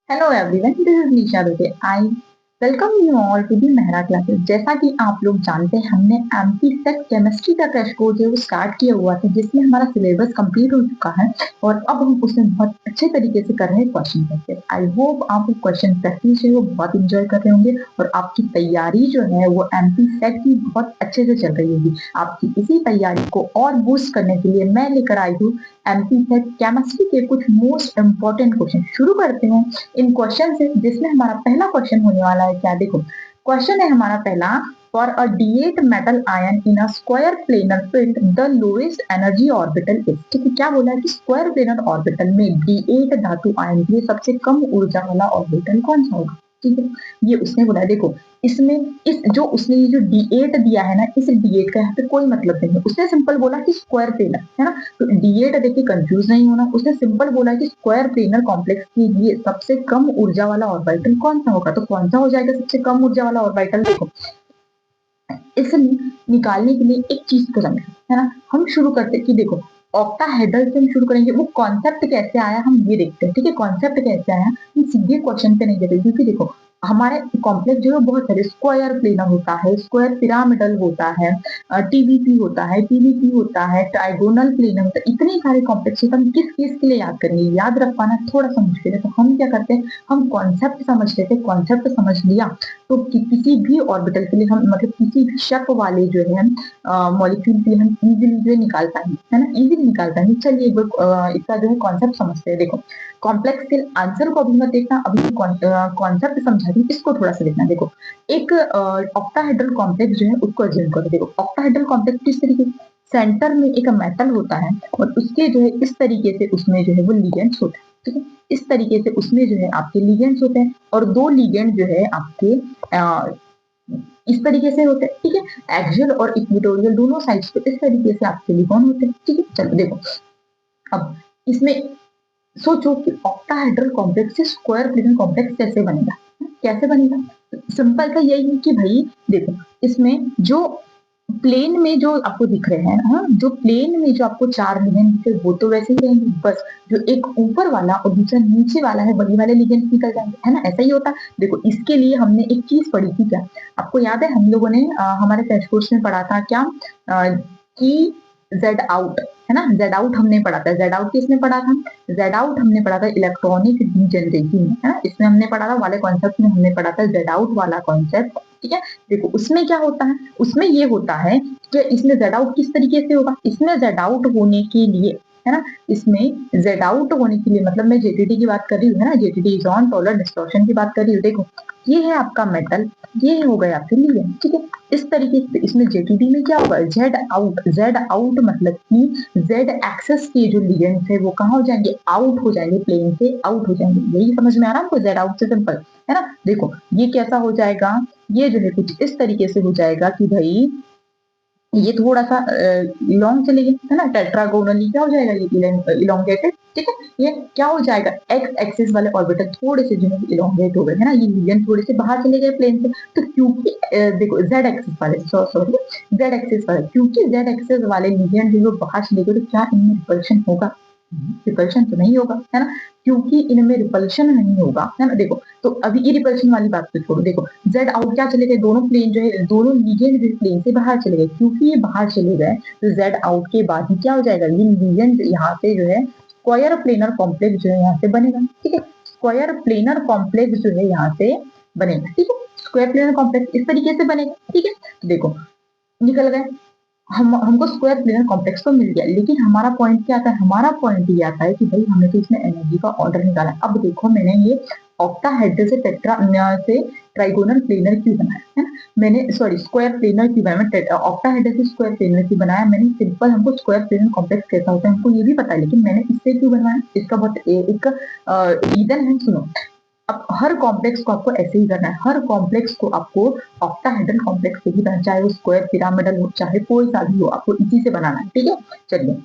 Hello everyone, this is Nisha Dubey. I welcome you all to the Mehra classes. जैसा कि आप लोग जानते हैं, हमने एमपी सेट केमिस्ट्री का क्रैश कोर्स जो स्टार्ट किया हुआ था, जिसमें हमारा सिलेबस कंप्लीट हो चुका है और अब हम उसमें बहुत अच्छे तरीके से कर रहे हैं क्वेश्चन प्रैक्टिस। आई होप आप क्वेश्चन प्रैक्टिस जो है वो बहुत इंजॉय कर रहे होंगे और आपकी तैयारी जो है वो एमपी सेट की बहुत अच्छे से चल रही होगी। आपकी इसी तैयारी को और बूस्ट करने के लिए मैं लेकर आई हूँ एमपी सेट केमिस्ट्री के कुछ मोस्ट इंपॉर्टेंट क्वेश्चन। शुरू करते हैं इन क्वेश्चन से, जिसमें हमारा पहला क्वेश्चन होने वाला है। क्या देखो, क्वेश्चन है हमारा पहला, for a D8 metal ion in a square planar field the lowest energy orbital is. ठीक है, क्या बोला है कि स्क्वायर प्लेनर ऑर्बिटल में D8 धातु आयन के लिए सबसे कम ऊर्जा वाला ऑर्बिटल कौन सा होगा। ठीक है, ये उसने बोला है। देखो, इसमें इस जो उसने ये जो D8 दिया है ना, इस D8 का यहाँ पे कोई मतलब नहीं है। उसने सिंपल बोला कि स्क्वायर प्लेनर है ना, तो D8 देखिए कंफ्यूज नहीं होना। उसने सिंपल बोला कि स्क्वायर प्लेनर कॉम्प्लेक्स के लिए सबसे कम ऊर्जा वाला ऑर्बिटल कौन सा होगा, तो कौन सा हो जाएगा सबसे कम ऊर्जा वाला ऑर्बिटल। देखो, इसे निकालने के लिए एक चीज को समझो, है ना। हम शुरू करते हैं कि देखो, ऑक्टाहेड्रल से हम शुरू करेंगे। वो कॉन्सेप्ट कैसे आया हम ये देखते हैं। ठीक है, कॉन्सेप्ट कैसे आया, हम सीधे क्वेश्चन पे नहीं जाते, क्योंकि देखो हमारे कॉम्प्लेक्स जो है बहुत सारे, स्क्वायर प्लेनर होता है, स्क्वायर पिरामिडल होता है, टीवीपी होता है, टीवीपी होता है, ट्राइगोनल प्लेनर होता है। इतने सारे कॉम्प्लेक्स होता है, हम किस किस के लिए याद करेंगे, याद रख पाना थोड़ा सा मुश्किल है। तो हम क्या करते हैं, हम कॉन्सेप्ट समझ लेते हैं। कॉन्सेप्ट समझ लिया तो किसी भी ऑर्बिटल के लिए हम, मतलब किसी भी शेप वाले जो है मॉलिक्यूल के लिए हम इजीली जो है निकाल पाएंगे, है ना, इजीली निकाल पाएंगे। चलिए एक बार इसका जो है कॉन्सेप्ट समझते हैं। देखो, कॉम्प्लेक्स के आंसर को अभी मत देखना, अभी कॉन्सेप्ट समझा दी, इसको थोड़ा सा देखना। देखो, एक ऑक्टाहेड्रल कॉम्प्लेक्स जो है उसको अज्यूम करो। देखो, ऑक्टाहेड्रल कॉम्प्लेक्स किस तरीके से, सेंटर में एक मेटल होता है और उसके जो है इस तरीके से उसमें जो है वो लिगेंड्स होते हैं। ठीक है, इस तरीके से उसमें जो है आपके लिगेंड्स होते हैं और दो लिगेंड जो है आपके इस तरीके से होते हैं। ठीक है, एक्सियल और इक्वेटोरियल दोनों साइड्स पे इस तरीके से आपके लिगोन होते हैं। ठीक है, चलो देखो, अब इसमें सोचो कि ऑक्टाहेड्रल कॉम्प्लेक्स से स्क्वायर प्लेनर कॉम्प्लेक्स कैसे बनेगा। कैसे बनेगा, सिंपल सा यही है कि भाई देखो, इसमें जो प्लेन में जो आपको दिख रहे हैं, हाँ, जो प्लेन में जो आपको चार लिगेंड दिख रहे हैं वो तो वैसे ही रहेंगे, बस जो एक ऊपर वाला और दूसरा नीचे वाला है वही वाले लिगेंड निकल जाएंगे, है ना, ऐसा ही होता है। देखो, इसके लिए हमने एक चीज पढ़ी थी, क्या आपको याद है, हम लोगों ने हमारे क्रैश कोर्स में पढ़ा था क्या, कि जेड आउट, है ना, जेड आउट हमने पढ़ा था। जेड आउट किसने पढ़ा था, जेड आउट हमने पढ़ा था इलेक्ट्रॉनिक डीजनरेसी में, है ना, इसमें हमने पढ़ा था, वाले कॉन्सेप्ट में हमने पढ़ा था जेड आउट वाला कॉन्सेप्ट। ठीक है, देखो उसमें क्या होता है, उसमें ये होता है कि इसमें जेड आउट किस तरीके से होगा, इसमें जेड आउट होने के लिए, है ना, इसमें जेड आउट होने के लिए, मतलब मैं जेटीडी की बात कर रही हूँ, है ना, जेटीडी जॉन टॉलर डिस्टॉर्शन की बात कर रही हूँ। देखो, ये है आपका मेटल, ये हो गया आपके लिए। ठीक है, इस तरीके से इसमें जेटीडी में क्या होगा, जेड आउट, जेड आउट मतलब कि जेड एक्सेस के जो लिगेंड्स है वो कहाँ हो जाएंगे, आउट हो जाएंगे, प्लेन से आउट हो जाएंगे। यही समझ में आ रहा है हमको, जेड आउट से सिंपल, है ना। देखो, ये कैसा हो जाएगा, ये जो है कुछ इस तरीके से हो जाएगा कि भाई ये थोड़ा सा लॉन्ग चलेगा, है ना, टेट्रागोनली क्या हो जाएगा, ये इलोंगेटेड। ठीक है, ये क्या हो जाएगा, एक्स एक्सिस वाले ऑर्बिटल थोड़े से जो है इलोंगेट हो गए, है ना, ये लीजन थोड़े से बाहर चले गए प्लेन से। तो क्योंकि देखो जेड एक्सिस वाले, सॉरी, जेड एक्सिस वाले, क्योंकि जेड एक्सिस वाले लीजन जो बाहर चले गए, तो क्या इनमें रिपल्शन होगा, रिपल्शन तो नहीं होगा, है ना, क्योंकि इनमें रिपल्शन नहीं होगा, है ना। देखो, तो अभी ये रिपल्शन वाली बात तो छोड़ो। देखो, जेड आउट क्या चले गए, दोनों प्लेन जो है, दोनों लीजेंड प्लेन से बाहर चले गए। क्योंकि ये बाहर चले गए तो जेड आउट के बाद ही क्या हो जाएगा, ये लीजेंड यहाँ से जो है स्क्वायर प्लेनर कॉम्प्लेक्स जो है यहाँ से बनेगा। ठीक है, स्क्वायर प्लेनर कॉम्प्लेक्स जो है यहाँ से बनेगा। ठीक है, स्क्वायर प्लेनर कॉम्प्लेक्स इस तरीके से बनेगा। ठीक है, तो देखो निकल गए, हमको स्क्वायर प्लेनर कॉम्प्लेक्स तो मिल गया, लेकिन हमारा पॉइंट क्या आता है, हमारा पॉइंट ये आता है कि भाई हमें तो इसमें एनर्जी का ऑर्डर निकाला है। अब देखो, मैंने ये ऑक्टाहेड्रल से टेट्रा से ट्राइगोनल प्लेनर क्यों बनाया, है ना, मैंने सॉरी स्क्वायर प्लेनर क्यों बनाया, मैं ऑक्टाहेड्रल से स्क्वायर प्लेनर क्यों बनाया, मैंने सिंपल, हमको स्क्वायर प्लेनर कॉम्प्लेक्स कैसा होता है हमको ये भी पता है, लेकिन मैंने इससे क्यों बनवाया, इसका बहुत एक रीजन है, सुनो। अब हर कॉम्प्लेक्स को आपको ऐसे ही करना है, हर कॉम्प्लेक्स को आपको ऑक्टाहेड्रल कॉम्प्लेक्स से ही बनाना, चाहे वो स्क्वायर पिरामिडल हो, चाहे कोई सा भी हो, आपको इसी से बनाना है। ठीक है, चलिए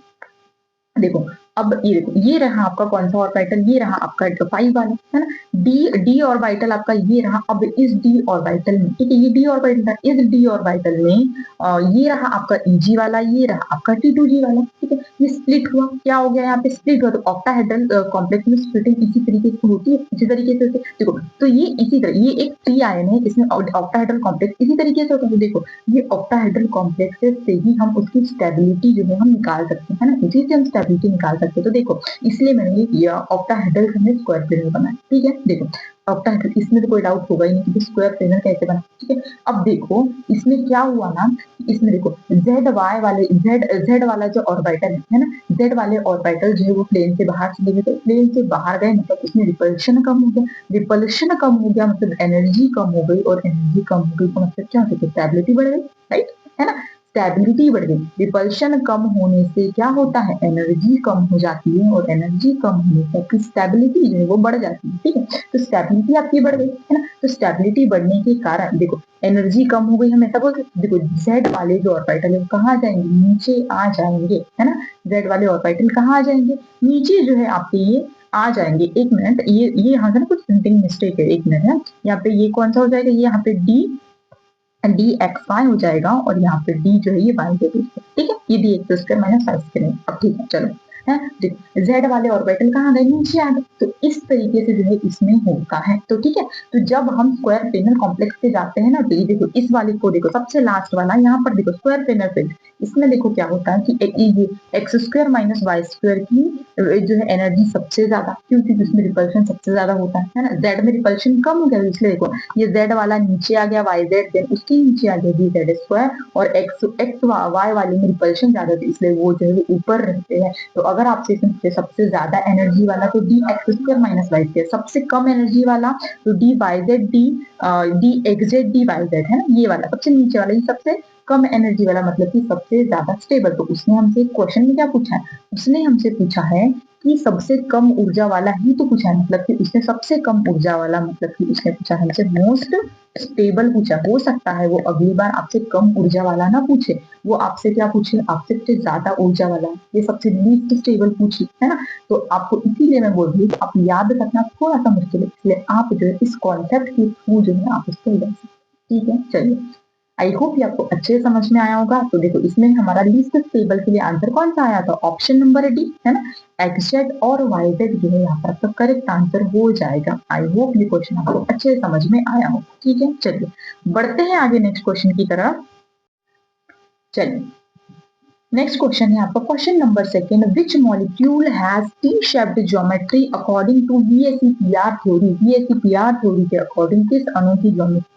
देखो, अब ये देखो, ये रहा आपका कौन सा ऑर्बिटल, ये रहा आपका 5 वाला, है ना। डी ऑर्बिटल आपका ये रहा। अब इस डी ऑर्बिटल में, ठीक है, ये डी ऑर्बिटल था, इस डी ऑर्बिटल में ये रहा आपका Eg वाला, ये रहा आपका T2G वाला, ठीक है। ये स्प्लिट हुआ, क्या हो गया यहाँ पे, स्प्लिट हुआ। तो ऑक्टाहेड्रल कॉम्प्लेक्स में स्प्लिटिंग इसी तरीके से होती है, इसी तरीके से देखो। तो ये इसी तरह, ये एक फ्री आयन है, इसमें ऑक्टाहेड्रल कॉम्प्लेक्स इसी तरीके से होता है। देखो, ये ऑक्टाहेड्रल कॉम्प्लेक्स से ही हम उसकी स्टेबिलिटी जो है हम निकाल सकते हैं, है ना, इसी से हम स्टेबिलिटी निकाल सकते हैं। तो देखो, इसलिए मैंने ये ऑक्टाहेड्रल हमने स्क्वायर फिगर बनाया, ठीक है। देखो, ऑक्टाहेड्रल, इसमें तो कोई डाउट होगा ही नहीं कि स्क्वायर फिगर कैसे बना, ठीक है। अब देखो, इसमें क्या हुआ ना, इसमें देखो जेड वाले जेड वाला जो ऑर्बिटल है ना, जेड वाले ऑर्बिटल जो है वो प्लेन से बाहर चले गए। तो प्लेन से बाहर गए मतलब उसमें रिपल्शन कम हो गया, रिपल्शन कम हो गया मतलब एनर्जी कम हो गई, और एनर्जी कम हो गई तो मतलब क्या हो गया, स्टेबिलिटी बढ़ गई, राइट, है ना। स्टेबिलिटी बढ़ गई, रिपल्शन कम होने से क्या होता है, एनर्जी कम हो जाती है, और एनर्जी कम होने से आपकी स्टेबिलिटी जो है वो बढ़ जाती है, ठीक है। तो स्टेबिलिटी आपकी बढ़ गई, है ना। तो स्टेबिलिटी बढ़ने के कारण देखो, एनर्जी कम हो गई, हम ऐसा बोल सकते, देखो जेड वाले जो ऑर्बिटल है वो कहाँ जाएंगे, नीचे आ जाएंगे, है ना। जेड वाले ऑर्बिटल कहाँ आ जाएंगे, नीचे जो है आपके ये आ जाएंगे। एक मिनट, ये यहाँ से ना कुछ प्रिंटिंग मिस्टेक है, एक मिनट है। यहाँ पे ये कौन सा हो जाएगा, ये यहाँ पे डी एक्स वाई हो जाएगा, और यहाँ पे डी जो है ये वाई के बीच में, ठीक है। ये d x square minus y square. अब ठीक है, चलो, है जेड वाले ऑर्बिटल कहाँ गए, नीचे आ गए। तो इस तरीके से जो है इसमें होता है, तो ठीक है। तो जब हम स्क्वायर पेनल कॉम्प्लेक्स पे जाते हैं ना, तो ये देखो, इस वाले को देखो, सबसे लास्ट वाला यहाँ पर देखो स्क्वायर पेनल पे, इसमें देखो क्या होता है कि x square minus y square की जो है एनर्जी सबसे ज्यादा, क्योंकि इसमें रिपल्शन सबसे ज्यादा होता है ना। जेड में रिपल्शन कम हो गया, इसलिए देखो ये जेड वाला नीचे आ गया, वाई जेड, देन उसके नीचे आ गया डी जेड स्क्वायर, और एक्स वाई वाले में रिपल्शन ज्यादा थी, इसलिए वो जो है ऊपर रहते हैं। तो अगर आपसे सबसे ज्यादा एनर्जी वाला तो d x square minus y square, सबसे कम एनर्जी वाला तो d y z d x z d y z, है ना। ये वाला सबसे नीचे वाला, ये सबसे कम एनर्जी वाला, मतलब कि सबसे ज्यादा स्टेबल। तो उसने हमसे क्वेश्चन में क्या पूछा है, उसने हमसे पूछा है कि सबसे कम ऊर्जा वाला ही तो पूछा है, मतलब कि उसने सबसे कम ऊर्जा वाला, मतलब कि उसने पूछा हमसे मोस्ट स्टेबल पूछा। हो सकता है वो अगली बार आपसे कम ऊर्जा वाला ना पूछे, वो आपसे क्या पूछे, आपसे सबसे ज्यादा ऊर्जा वाला, ये सबसे लीस्ट स्टेबल पूछे, है ना। तो आपको इसीलिए मैं बोल रही हूँ, आप याद करना थोड़ा सा मुश्किल है, इसलिए आप जो है इस कॉन्सेप्ट के थ्रू जो है आप उसको ले सकते, ठीक है। चलिए, आई होप ये आपको अच्छे समझ में आया होगा। तो देखो, इसमें हमारा लीस्ट स्टेबल के लिए आंसर कौन सा आया था, ऑप्शन नंबर डी, है ना। एक्स जेड और वाई जेड जो है यहाँ पर आपका करेक्ट आंसर हो जाएगा। आई होप ये क्वेश्चन आपको अच्छे समझ में आया हो, ठीक है। चलिए, बढ़ते हैं आगे नेक्स्ट क्वेश्चन की तरफ। चलिए, नेक्स्ट क्वेश्चन है आपका question number second, which molecule has T shaped geometry according to VSEPR theory. VSEPR theory के अकॉर्डिंग किस अणु की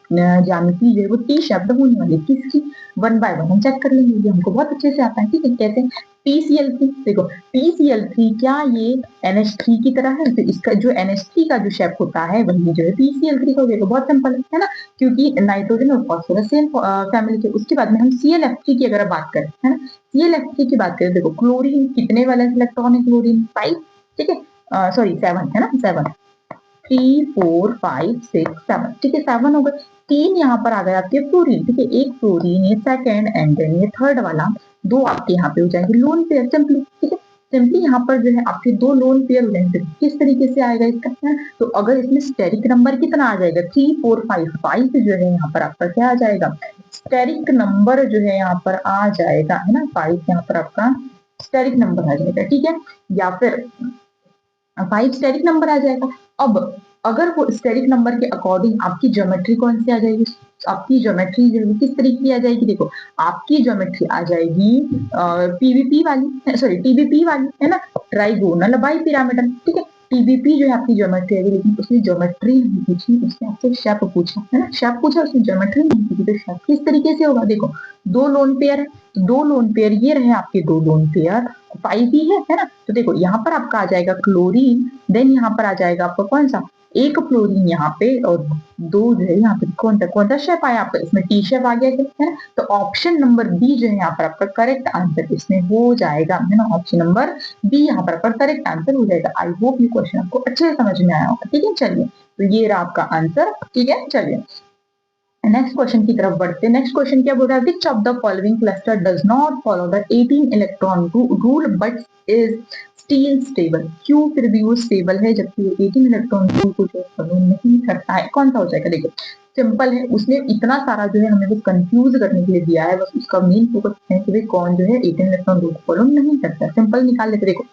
ज्यामिति जो है वो टी शब्द होने वाली, किसकी, वन बाय वन हम चेक कर लेंगे, ये हमको बहुत अच्छे से आता है, ठीक है। कैसे, PCl3, देखो PCl3 क्या ये NH3 की तरह है, तो इसका जो NH3 का जो शेप होता है वही जो है PCl3 का, देखो बहुत सिंपल है ना, क्योंकि नाइट्रोजन और फॉस्फोरस सेम फैमिली के। उसके बाद में हम ClF3 की अगर बात करें, है ना, ClF3 की बात करें, देखो क्लोरीन कितने वैलेंस इलेक्ट्रॉन है, क्लोरीन 5, ठीक है, सॉरी 7, है ना, 7, 3, 4, 5, 6, 7, ठीक है, 7 हो गए। 3 यहाँ पर आ गया आपके फ्लोरीन, ठीक है, एक फ्लोरीन, ये सेकंड, एंड देन ये थर्ड वाला, 2 आपके यहाँ पे हो जाएंगे लोन पेयर, सिंपली, ठीक है। सिंपली यहाँ पर जो है आपके 2 लोन पेयर हो जाएंगे। किस तरीके से आएगा इसका, है? तो अगर इसमें स्टेरिक नंबर कितना आ जाएगा, 3, 4, 5, 5 जो है यहाँ पर आपका क्या आ जाएगा, स्टेरिक नंबर जो है यहाँ पर आ जाएगा, है ना, 5 यहाँ पर आपका स्टेरिक नंबर आ जाएगा, ठीक है, या फिर 5 स्टेरिक नंबर आ जाएगा। अब अगर वो स्टेरिक नंबर के अकॉर्डिंग आपकी ज्योमेट्री कौन सी आ जाएगी, आपकी ज्योमेट्री जो है किस तरीके की आ जाएगी, देखो आपकी ज्योमेट्री आ जाएगी पीवीपी वाली, सॉरी टीबीपी वाली, है ना, ट्राइगोनल बाई पिरामिडल, ठीक है। टीबीपी जो है आपकी ज्योमेट्री है, लेकिन उसने ज्योमेट्री नहीं पूछी, उसने आपसे शेप पूछा, है ना, शेप पूछा, उसने ज्योमेट्री नहीं पूछी। तो शेप किस तरीके से होगा, देखो 2 लोन पेयर है, 2 लोन पेयर ये रहे आपके 2 लोन पेयर, 5 ही है ना। तो देखो यहाँ पर आपका आ जाएगा क्लोरीन, देन यहाँ पर आ जाएगा आपका कौन सा, एक फ्लोरीन यहाँ पे, और 2 जो है यहाँ पे कौन सा शेप आया आपका, इसमें टी शेप आ गया, है ना। तो ऑप्शन नंबर बी जो है यहाँ पर आपका करेक्ट आंसर इसमें हो जाएगा, है ना, ऑप्शन नंबर बी यहाँ पर आपका करेक्ट आंसर हो जाएगा। आई होप ये क्वेश्चन आपको अच्छे से समझ में आया होगा, ठीक है। चलिए, तो ये रहा आपका आंसर, ठीक है। चलिए, नेक्स्ट क्वेश्चन की तरफ बढ़ते हैं। नेक्स्ट क्वेश्चन क्या बोल रहा है, which of the following cluster does not follow the 18 electron rule but is steel stable, क्यों फिर भी वो स्टेबल है जबकि वो 18 इलेक्ट्रॉन को जो फॉलो नहीं करता है? कौन सा हो जाएगा? देखो सिंपल है, उसने इतना सारा जो है हमें बस कंफ्यूज करने के लिए दिया है, बस उसका मेन फोकस है कि भाई कौन जो है 18 इलेक्ट्रॉन को फॉलो नहीं करता है। सिंपल निकाल लेते। देखो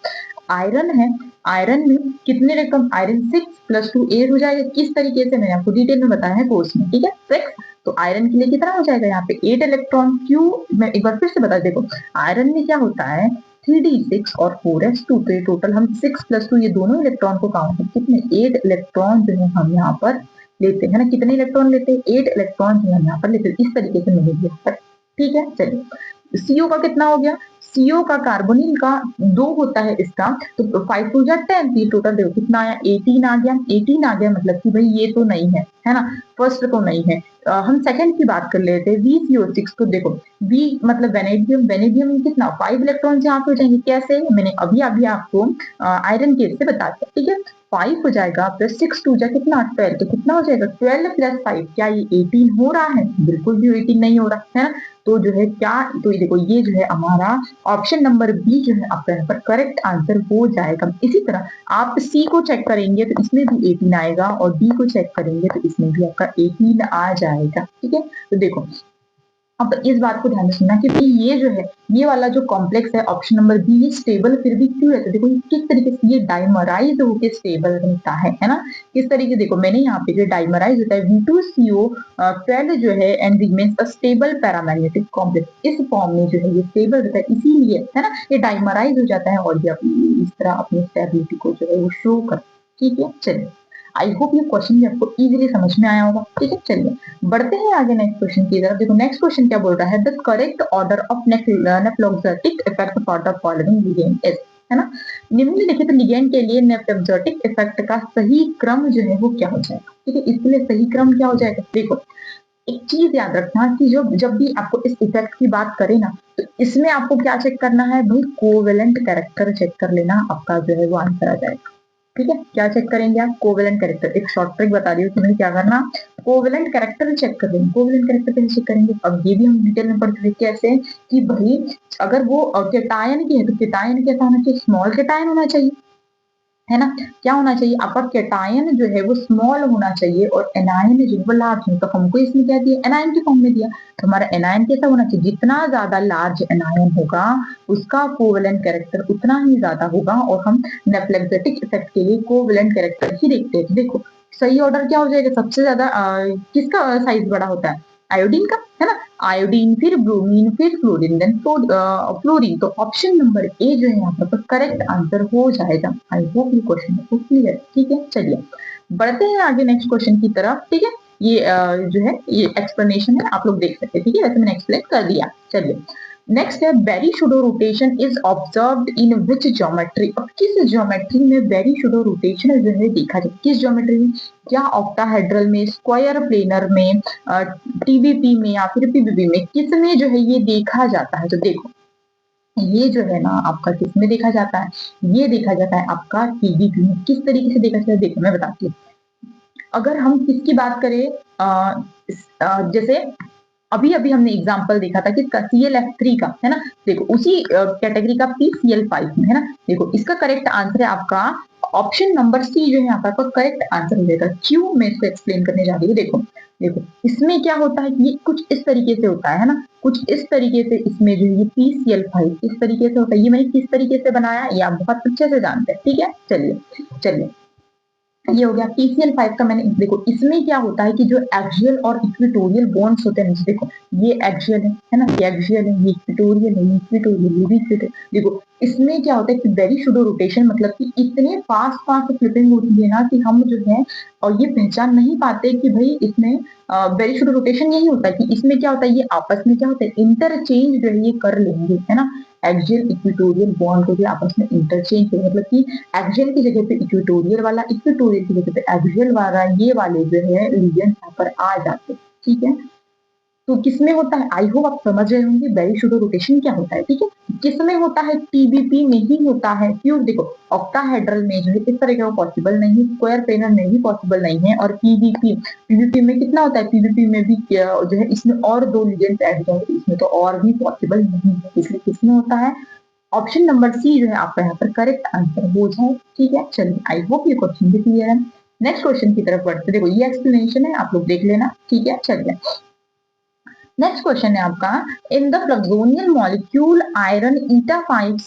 आयरन है, आयरन में कितने इलेक्ट्रॉन? आयरन 6 + 2 8 हो जाएगा। किस तरीके से मैंने आपको डिटेल में बताया है कोर्स में, ठीक है? 6 तो आयरन के लिए कितना हो जाएगा यहाँ पे 8 इलेक्ट्रॉन। क्यों? मैं एक बार फिर से बता, देखो आयरन में क्या होता है 3d6 और 4s2, तो ये टोटल हम 6 + 2 ये दोनों इलेक्ट्रॉन को काउंट करते कितने 8 इलेक्ट्रॉन जो है हम यहाँ पर लेते हैं ना। कितने इलेक्ट्रॉन लेते हैं? 8 इलेक्ट्रॉन जो हम यहाँ पर लेते हैं। इस तरीके से मैंने दिया, ठीक है? चलिए सीओ का कितना हो गया? सीओ का कार्बोनिल का 2 होता है इसका, तो 5 2 जा 10, ये टोटल देखो कितना आया 18 आ गया। 18 आ गया मतलब कि भाई ये तो नहीं है ना, फर्स्ट तो नहीं है। हम सेकंड की बात कर लेते हैं VCO6, तो देखो V मतलब वेनेडियम, वेनेडियम में कितना 5 इलेक्ट्रॉन यहाँ पे हो जाएंगे। कैसे? मैंने अभी अभी आपको आयरन केस से बता दिया, ठीक है? 5 हो जाएगा प्लस 6 2 जा कितना 12, तो कितना हो जाएगा 12 + 5, क्या ये 18 हो रहा है? बिल्कुल भी 18 नहीं हो रहा है ना। तो जो है क्या, तो ये देखो ये जो है हमारा ऑप्शन नंबर बी जो है आपका यहाँ पर करेक्ट आंसर हो जाएगा। इसी तरह आप सी को चेक करेंगे तो इसमें भी 18 आएगा, और डी को चेक करेंगे तो इसमें भी आपका 18 आ जाएगा, ठीक है? तो देखो अब इस बात को ध्यान में सुनना कि ये जो है ये वाला जो कॉम्प्लेक्स है ऑप्शन नंबर बी, ये स्टेबल फिर भी क्यों रहता है? देखो किस तरीके से ये डाइमराइज होकर स्टेबल रहता है ना। किस तरीके से देखो मैंने यहाँ पे जो डाइमराइज होता है V2CO12 जो है and remains a stable paramagnetic complex, इस फॉर्म में जो है ये स्टेबल रहता है, इसीलिए है ना ये डाइमराइज हो जाता है और ये इस तरह अपनी स्टेबिलिटी को जो है वो शो कर, ठीक है? चलिए आई होप ये क्वेश्चन भी आपको इजीली समझ में आया होगा, ठीक है? चलिए बढ़ते हैं आगे नेक्स्ट क्वेश्चन की तरफ। देखो नेक्स्ट क्वेश्चन क्या बोल रहा है, the correct order of nephelauxetic effect for the following ligand is, है ना। निम्नलिखित लिगेंड के लिए नेफ्लोक्सेटिक इफेक्ट का सही क्रम जो है वो क्या हो जाएगा, ठीक है? इसके लिए सही क्रम क्या हो जाएगा? देखो एक चीज याद रखना कि जो जब भी आपको इस इफेक्ट की बात करें ना, तो इसमें आपको क्या चेक करना है भाई, कोवेलेंट कैरेक्टर चेक कर लेना, आपका जो है वो आंसर आ जाएगा, ठीक है? क्या चेक करेंगे आप? Covalent character. एक शॉर्ट ट्रिक बता रही हूँ कि मैंने क्या करना, कोवेलेंट कैरेक्टर चेक कर लेंगे। कोवेलेंट कैरेक्टर कैसे चेक करेंगे? अब ये भी हम डिटेल में पढ़ चुके कैसे कि भाई अगर वो केटायन की है तो केटायन कैसा होना चाहिए? स्मॉल केटायन होना चाहिए, है ना। क्या होना चाहिए? आपका केटायन जो है वो स्मॉल होना चाहिए और एनायन जो है वो लार्ज है। तो हमको इसमें क्या दिया? एनायन की फॉर्म में दिया, तो हमारा एनायन कैसा होना चाहिए? जितना ज्यादा लार्ज एनायन होगा उसका कोवेलेंट कैरेक्टर उतना ही ज्यादा होगा, और हम नेफ्लेक्सेटिक इफेक्ट के लिए कोवेलेंट कैरेक्टर ही देखते हैं। देखो सही ऑर्डर क्या हो जाएगा? सबसे ज्यादा किसका साइज बड़ा होता है? आयोडीन का, है ना। आयोडीन फिर ब्रोमीन फिर क्लोरीन देन फ्लोरीन, तो ऑप्शन नंबर ए जो है यहाँ पर करेक्ट आंसर हो जाएगा। आई होप ये क्वेश्चन आपको क्लियर, ठीक है? चलिए बढ़ते हैं आगे नेक्स्ट क्वेश्चन की तरफ, ठीक है? ये जो है ये एक्सप्लेनेशन है, आप लोग देख सकते हैं, ठीक है? वैसे मैंने एक्सप्लेन कर दिया। चलिए नेक्स्ट है berry-pseudo rotation is observed in which geometry. अब किस ज्योमेट्री में बेरी-शुडो रोटेशन जो है देखा जाए? किस ज्योमेट्री में? क्या ऑक्टाहेड्रल में, स्क्वायर प्लेनर में, टीबीपी में या फिर पीबीपी में? किसमें जो है ये देखा जाता है? तो देखो ये जो है ना आपका किसमें देखा जाता है? ये देखा जाता है आपका टीबीपी में। किस तरीके से देखा जाता है? देखो मैं बताती हूँ। अगर हम किसकी बात करें जैसे अभी अभी हमने एग्जांपल देखा था कि ClF3 का, है ना। देखो उसी कैटेगरी का PCl5 में, है ना। देखो इसका करेक्ट आंसर है आपका ऑप्शन नंबर सी जो है यहाँ पर करेक्ट आंसर हो जाएगा। क्यों? मैं इसको एक्सप्लेन करने जा रही हूँ। देखो देखो इसमें क्या होता है, ये कुछ इस तरीके से होता है ना, कुछ इस तरीके से इसमें जो ये PCl5 इस तरीके से होता है। ये मैंने किस तरीके से बनाया ये आप बहुत अच्छे से जानते हैं, ठीक है? चलिए चलिए ये हो गया PCl5 का। मैंने देखो इसमें क्या होता है कि जो एक्सियल और इक्वेटोरियल बॉन्ड्स होते हैं, देखो ये एक्सियल है ना, ये एक्सियल है, ये इक्वेटोरियल है, ये इक्वेटोरियल, ये भी इक्वेटोरियल। देखो इसमें क्या होता है कि बेरी-शुडो रोटेशन मतलब कि इतने फास्ट फास्ट फ्लिपिंग होती है ना कि हम जो है और ये पहचान नहीं पाते कि भाई इसमें बेरी-शुडो रोटेशन यही होता है कि इसमें क्या होता है, ये आपस में क्या होता है इंटरचेंज जो है ये कर लेंगे, है ना। एक्सियल इक्वेटोरियल बॉन्ड को भी आपस में इंटरचेंज करें, मतलब कि एक्सियल की जगह पे इक्वेटोरियल वाला, इक्वेटोरियल की जगह पे एक्सियल वाला, ये वाले जो है रीजन यहाँ पर आ जाते हैं, ठीक है। तो किसमें होता है? आई होप आप समझ रहे होंगे बेरी-शुडो रोटेशन क्या होता है, ठीक है। किसमें होता है? टीबीपी में ही होता है। क्यों? देखो ऑक्टाहेड्रल में जो है इस तरह का पॉसिबल नहीं है, स्क्वायर प्लेनर में भी पॉसिबल नहीं है, और पीबीपी में कितना होता है? पीबीपी में भी जो है इसमें और 2 लिगेंड्स ऐड हो जाएंगे, इसमें तो और भी पॉसिबल नहीं है। इसलिए किसमें होता है? ऑप्शन नंबर सी जो है आपका यहाँ पर करेक्ट आंसर हो जाए। ठीक है, चलिए आई होप ये क्वेश्चन भी क्लियर है। नेक्स्ट क्वेश्चन की तरफ बढ़ते, देखो ये एक्सप्लेनेशन है, आप लोग देख लेना। ठीक है, चलिए नेक्स्ट क्वेश्चन है आपका, in the fluxional molecule iron eta 5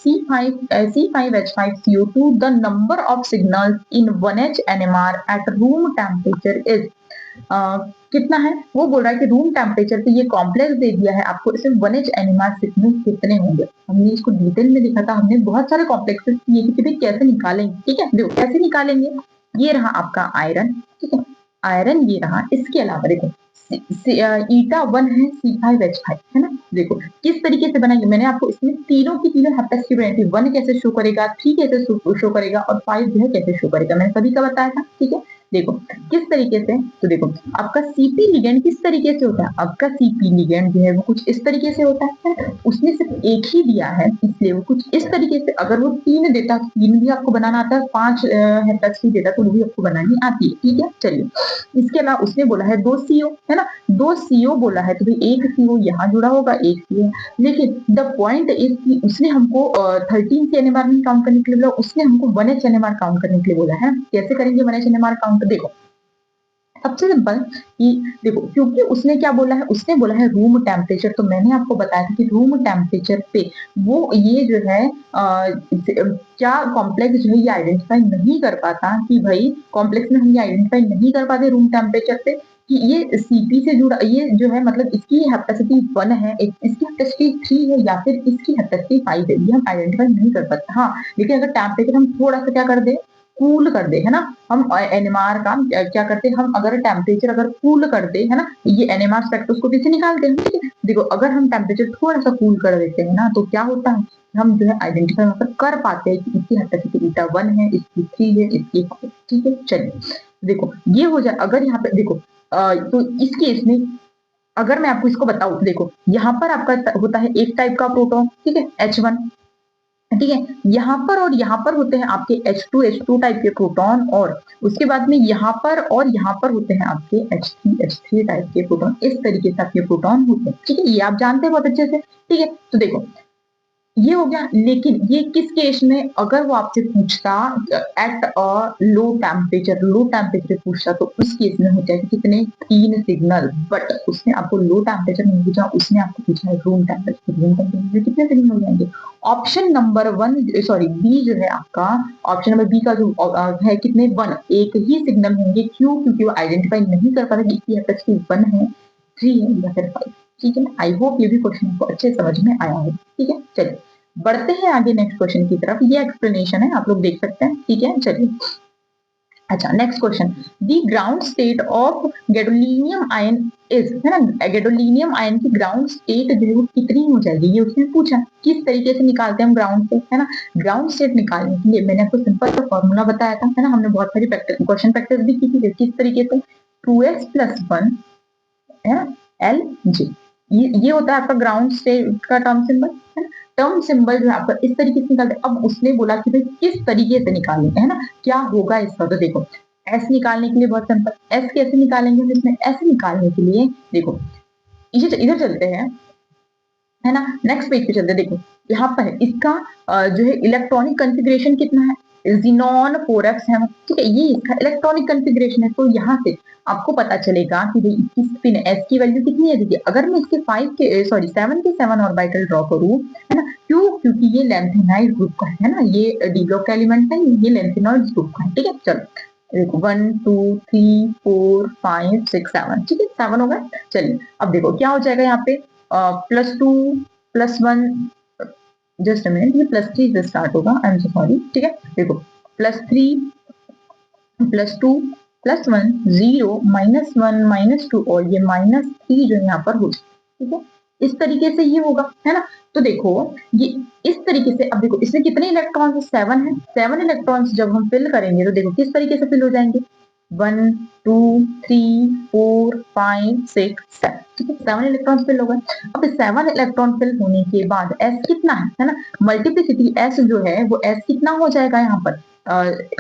C5H5CO2 the number of signals in 1H NMR at room temperature is, कितना है वो बोल रहा है कि रूम टेम्परेचर पे ये कॉम्प्लेक्स दे दिया है आपको, इसमें 1H NMR सिग्नल कितने होंगे। हमने इसको डिटेल में लिखा था, हमने बहुत सारे कॉम्प्लेक्सेस किए कि भाई कैसे निकालेंगे। ठीक है, देखो कैसे निकालेंगे, ये रहा आपका आयरन। ठीक है, आयरन ये रहा, इसके अलावा देखो ईटा 1 है C5H5 है ना। देखो किस तरीके से बनाएंगे, मैंने आपको इसमें तीनों की तीनों हेप्टेस की बनाई थी। 1 कैसे शो करेगा, 3 कैसे शो करेगा और 5 जो है कैसे शो करेगा, मैंने सभी का बताया था। ठीक है, देखो किस तरीके से, तो देखो आपका सीपी लिगेंड किस तरीके से होता है, आपका सीपी लिगेंड जो है वो कुछ इस तरीके से होता है। उसने सिर्फ एक ही दिया है इसलिए वो कुछ इस तरीके से, अगर वो 3 देता तो 3 भी आपको बनाना आता है, 5 हेप्टेस की देता तो वो भी आपको बनानी आती है। ठीक है, चलिए इसके अलावा उसने बोला है 2 CO है ना, 2 CO बोला है तो भाई एक CO यहाँ जुड़ा होगा, एक CO, लेकिन द पॉइंट इज कि उसने हमको 13 से NMR नहीं काउंट करने के लिए बोला, उसने हमको 1H NMR काउंट करने के लिए बोला है। कैसे करेंगे 1H NMR काउंट, देखो सबसे सिंपल कि देखो क्योंकि उसने क्या बोला है, उसने बोला है रूम टेम्परेचर, तो मैंने आपको बताया था कि रूम टेम्परेचर पे वो ये जो है क्या कॉम्प्लेक्स जो है ये आइडेंटिफाई नहीं कर पाता कि भाई कॉम्प्लेक्स में हम ये आइडेंटिफाई नहीं कर पाते रूम टेम्परेचर पे कि ये सीपी से जुड़ा, ये जो है मतलब इसकी हेपेसिटी 1 है, इसकी हेपेसिटी 3 है या फिर इसकी हेपेसिटी 5 है, ये हम आइडेंटिफाई नहीं कर पाते। हाँ लेकिन अगर टेम्परेचर हम थोड़ा सा क्या कर दे, कूल कर दे है ना, हम एनएमआर का क्या करते हैं, हम अगर टेम्परेचर अगर कूल कर दे है ना, ये एनएमआर स्पेक्ट्रोस्कोपी से निकालते हैं। ठीक है, देखो अगर हम टेम्परेचर थोड़ा सा कूल कर देते हैं ना तो क्या होता है, हम जो है आइडेंटिफाई मतलब कर पाते हैं कि इसकी हेपेसिटी ईटा 1 है, इसकी 3 है, इसकी 5। ठीक है, चलिए देखो ये हो जाए, अगर यहाँ पे देखो तो इस केस में अगर मैं आपको इसको बताऊं, देखो यहाँ पर आपका होता है एक टाइप का प्रोटॉन, ठीक है H1, ठीक है, यहाँ पर और यहाँ पर होते हैं आपके H2 टाइप के प्रोटॉन, और उसके बाद में यहाँ पर और यहाँ पर होते हैं आपके H3 टाइप के प्रोटॉन। इस तरीके से आपके प्रोटॉन होते हैं। ठीक है, ये आप जानते हैं बहुत अच्छे से। ठीक है, तो देखो ये हो गया, लेकिन ये किस केस में, अगर वो आपसे पूछता एट अ लो टेम्परेचर पूछता तो उस केस में हो जाएगा कितने, 3 सिग्नल, बट उसने आपको लो टेम्परेचर नहीं पूछा, उसने आपको पूछा है रूम टेम्परेचर। रूम टेम्परेचर कितने सिग्नल हो जाएंगे, ऑप्शन नंबर 1 सॉरी बी जो है आपका, ऑप्शन नंबर बी का जो है कितने 1, एक ही सिग्नल होंगे। क्यों, क्योंकि वो आइडेंटिफाई नहीं कर पाता कि इसकी हेपेसिटी 1 है, 3 है या फिर 5। ठीक है, आई होप ये भी क्वेश्चन आपको अच्छे समझ में आया है। ठीक है, चलिए बढ़ते हैं आगे नेक्स्ट क्वेश्चन की तरफ, ये एक्सप्लेनेशन है, आप लोग देख सकते हैं। ठीक है, चलिए अच्छा next question, the ground state of gadolinium ion is, है ना, गैडोलिनियम आयन की ग्राउंड स्टेट जो है वो कितनी हो जाएगी, ये उसने पूछा। किस तरीके से निकालते हैं हम ग्राउंड स्टेट, है ना, ग्राउंड स्टेट निकालने के लिए मैंने आपको सिंपल सा फॉर्मूला बताया था, है ना, हमने बहुत सारी क्वेश्चन प्रैक्टिस भी की थी। किस तरीके से, 2s+1 है ना LG, ये होता है आपका ग्राउंड स्टेट का टर्म सिंबल, है ना। टर्म सिंबल जो है आपका इस तरीके से निकालते हैं। अब उसने बोला कि भाई किस तरीके से निकालेंगे, है ना, क्या होगा इसका, तो देखो एस निकालने के लिए बहुत सिंपल, एस कैसे निकालेंगे हम इसमें, ऐसे निकालने के लिए देखो इधर चलते हैं, है ना, नेक्स्ट पेज पे चलते हैं। देखो यहाँ पर इसका जो है इलेक्ट्रॉनिक कॉन्फ़िगरेशन कितना है, Xenon 4f है, ठीक है, ये इसका इलेक्ट्रॉनिक कॉन्फ़िगरेशन है। तो यहाँ से आपको पता चलेगा कि भाई इसकी स्पिन एस की वैल्यू कितनी है। देखिए अगर मैं इसके 7 के 7 ऑर्बिटल ड्रॉ करूं, है ना, क्यों, क्योंकि ये लेंथेनाइड ग्रुप का है ना, ये डी ब्लॉक का एलिमेंट है, ये लेंथेनाइड ग्रुप का है। ठीक है, चलो देखो 1 2 3 4 5 6 7, ठीक है 7 हो गया। चलिए अब देखो क्या हो जाएगा यहाँ पे, +2 +1, जस्ट अ मिनट, ये +3 से स्टार्ट होगा, आई एम सो सॉरी। ठीक है, देखो +3 +2 +1 0 -1 -2 और ये -3 जो यहाँ पर हो, ठीक है, इस तरीके से ये होगा, है ना। तो देखो ये इस तरीके से, अब देखो इसमें कितने इलेक्ट्रॉन्स, 7 है, 7 इलेक्ट्रॉन्स जब हम फिल करेंगे तो देखो किस तरीके से फिल हो जाएंगे, 1 2 3 4 5 6 7, ठीक है 7 इलेक्ट्रॉन फिल हो गए। अब 7 इलेक्ट्रॉन फिल होने के बाद एस कितना है ना, मल्टीप्लिसिटी एस जो है वो एस कितना हो जाएगा यहाँ पर,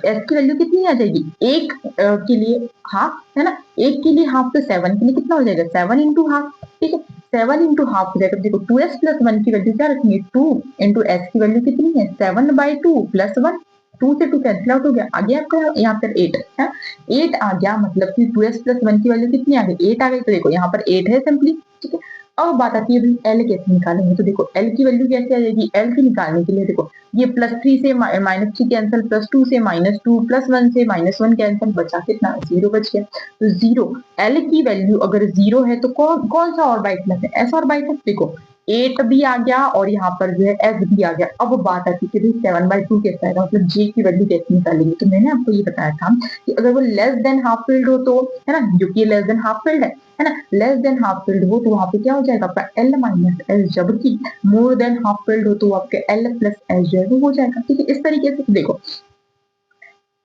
एस की वैल्यू कितनी आ जाएगी, एक के लिए हाफ, है ना, एक के लिए हाफ, तो 7 के लिए कितना हो जाएगा, 7 इंटू हाफ। ठीक है, 7 इंटू हाफ हो जाएगा। देखो 2s+1 की वैल्यू क्या रखेंगे, 2 इंटू एस की वैल्यू कितनी है 7/2 प्लस 1, 2 से 2 कैंसिल आउट हो गया, आ गया आपका यहाँ पर 8 है, 8 आ गया, मतलब कि 2s+1 की वैल्यू कितनी आ गई 8 आ गई। तो देखो यहाँ पर 8 है सिंपली, ठीक है। अब बात आती है भाई एल कैसे निकालेंगे, तो देखो एल की वैल्यू कैसे आ जाएगी, एल की निकालने के लिए देखो ये +3 से -3 कैंसिल, +2 से -2, +1 से -1 कैंसिल, बचा कितना 0 बच गया। तो 0 एल की वैल्यू अगर 0 है तो कौन कौन सा और बाइट प्लस है, एस और बाइट है। देखो 8 भी आ गया और यहाँ पर जो है एस भी आ गया। अब बात आती है कि 7/2 कैसा आएगा, मतलब जे की वैल्यू कैसे निकालेंगे। तो मैंने आपको ये बताया था कि अगर वो लेस देन हाफ फील्ड हो तो, है ना, जो कि लेस देन हाफ फील्ड है ना, लेस देन हाफ फील्ड हो तो वहां पे क्या हो जाएगा आपका एल माइनस एस, जबकि मोर देन हाफ फील्ड हो तो आपके एल प्लस एस जो है वो हो जाएगा, ठीक है। इस तरीके से देखो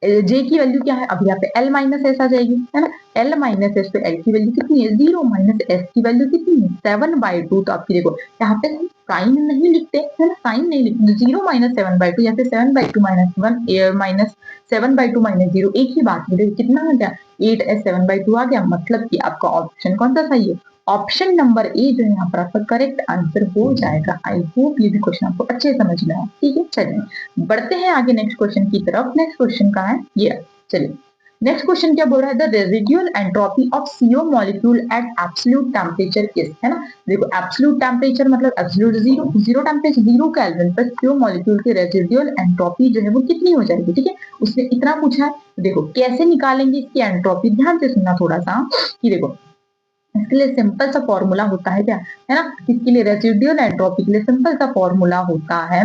जे की वैल्यू क्या है, अब यहाँ पे एल माइनस एस आ जाएगी, है ना, एल माइनस एस पे एल की वैल्यू कितनी है 0, माइनस एस की वैल्यू कितनी है 7/2। तो आपकी देखो यहाँ पे हम साइन नहीं लिखते, है ना, साइन नहीं लिखते, 0 माइनस 7/2 या फिर 7/2 माइनस 1 माइनस 7/2 माइनस 0 एक ही बात है। कितना आ गया 8s 7/2 आ गया, मतलब कि आपका ऑप्शन कौन सा सही है, ऑप्शन नंबर ए जो है यहाँ पर आपका करेक्ट आंसर हो जाएगा। आई होप ये भी क्वेश्चन आपको अच्छे समझ में आया, ठीक है। चलिए बढ़ते हैं आगे नेक्स्ट क्वेश्चन की तरफ। नेक्स्ट क्वेश्चन का है ये, चलिए नेक्स्ट क्वेश्चन क्या बोल रहा है, the residual entropy of CO molecule eight absolute temperature is, है ना। देखो एब्सोल्यूट टेम्परेचर मतलब absolute zero, zero temperature 0 kelvin पर CO मॉलिक्यूल की रेजिडुअल एंट्रोपी जो है वो कितनी हो जाएगी, ठीक है। उसने इतना पूछा है, देखो कैसे निकालेंगे इसकी एंट्रोपी, ध्यान से सुनना थोड़ा सा कि देखो इसके लिए सिंपल सा फॉर्मूला होता है क्या, है ना, इसके लिए रेसिडुअल एंट्रोपी के लिए सिंपल सा फॉर्मूला होता है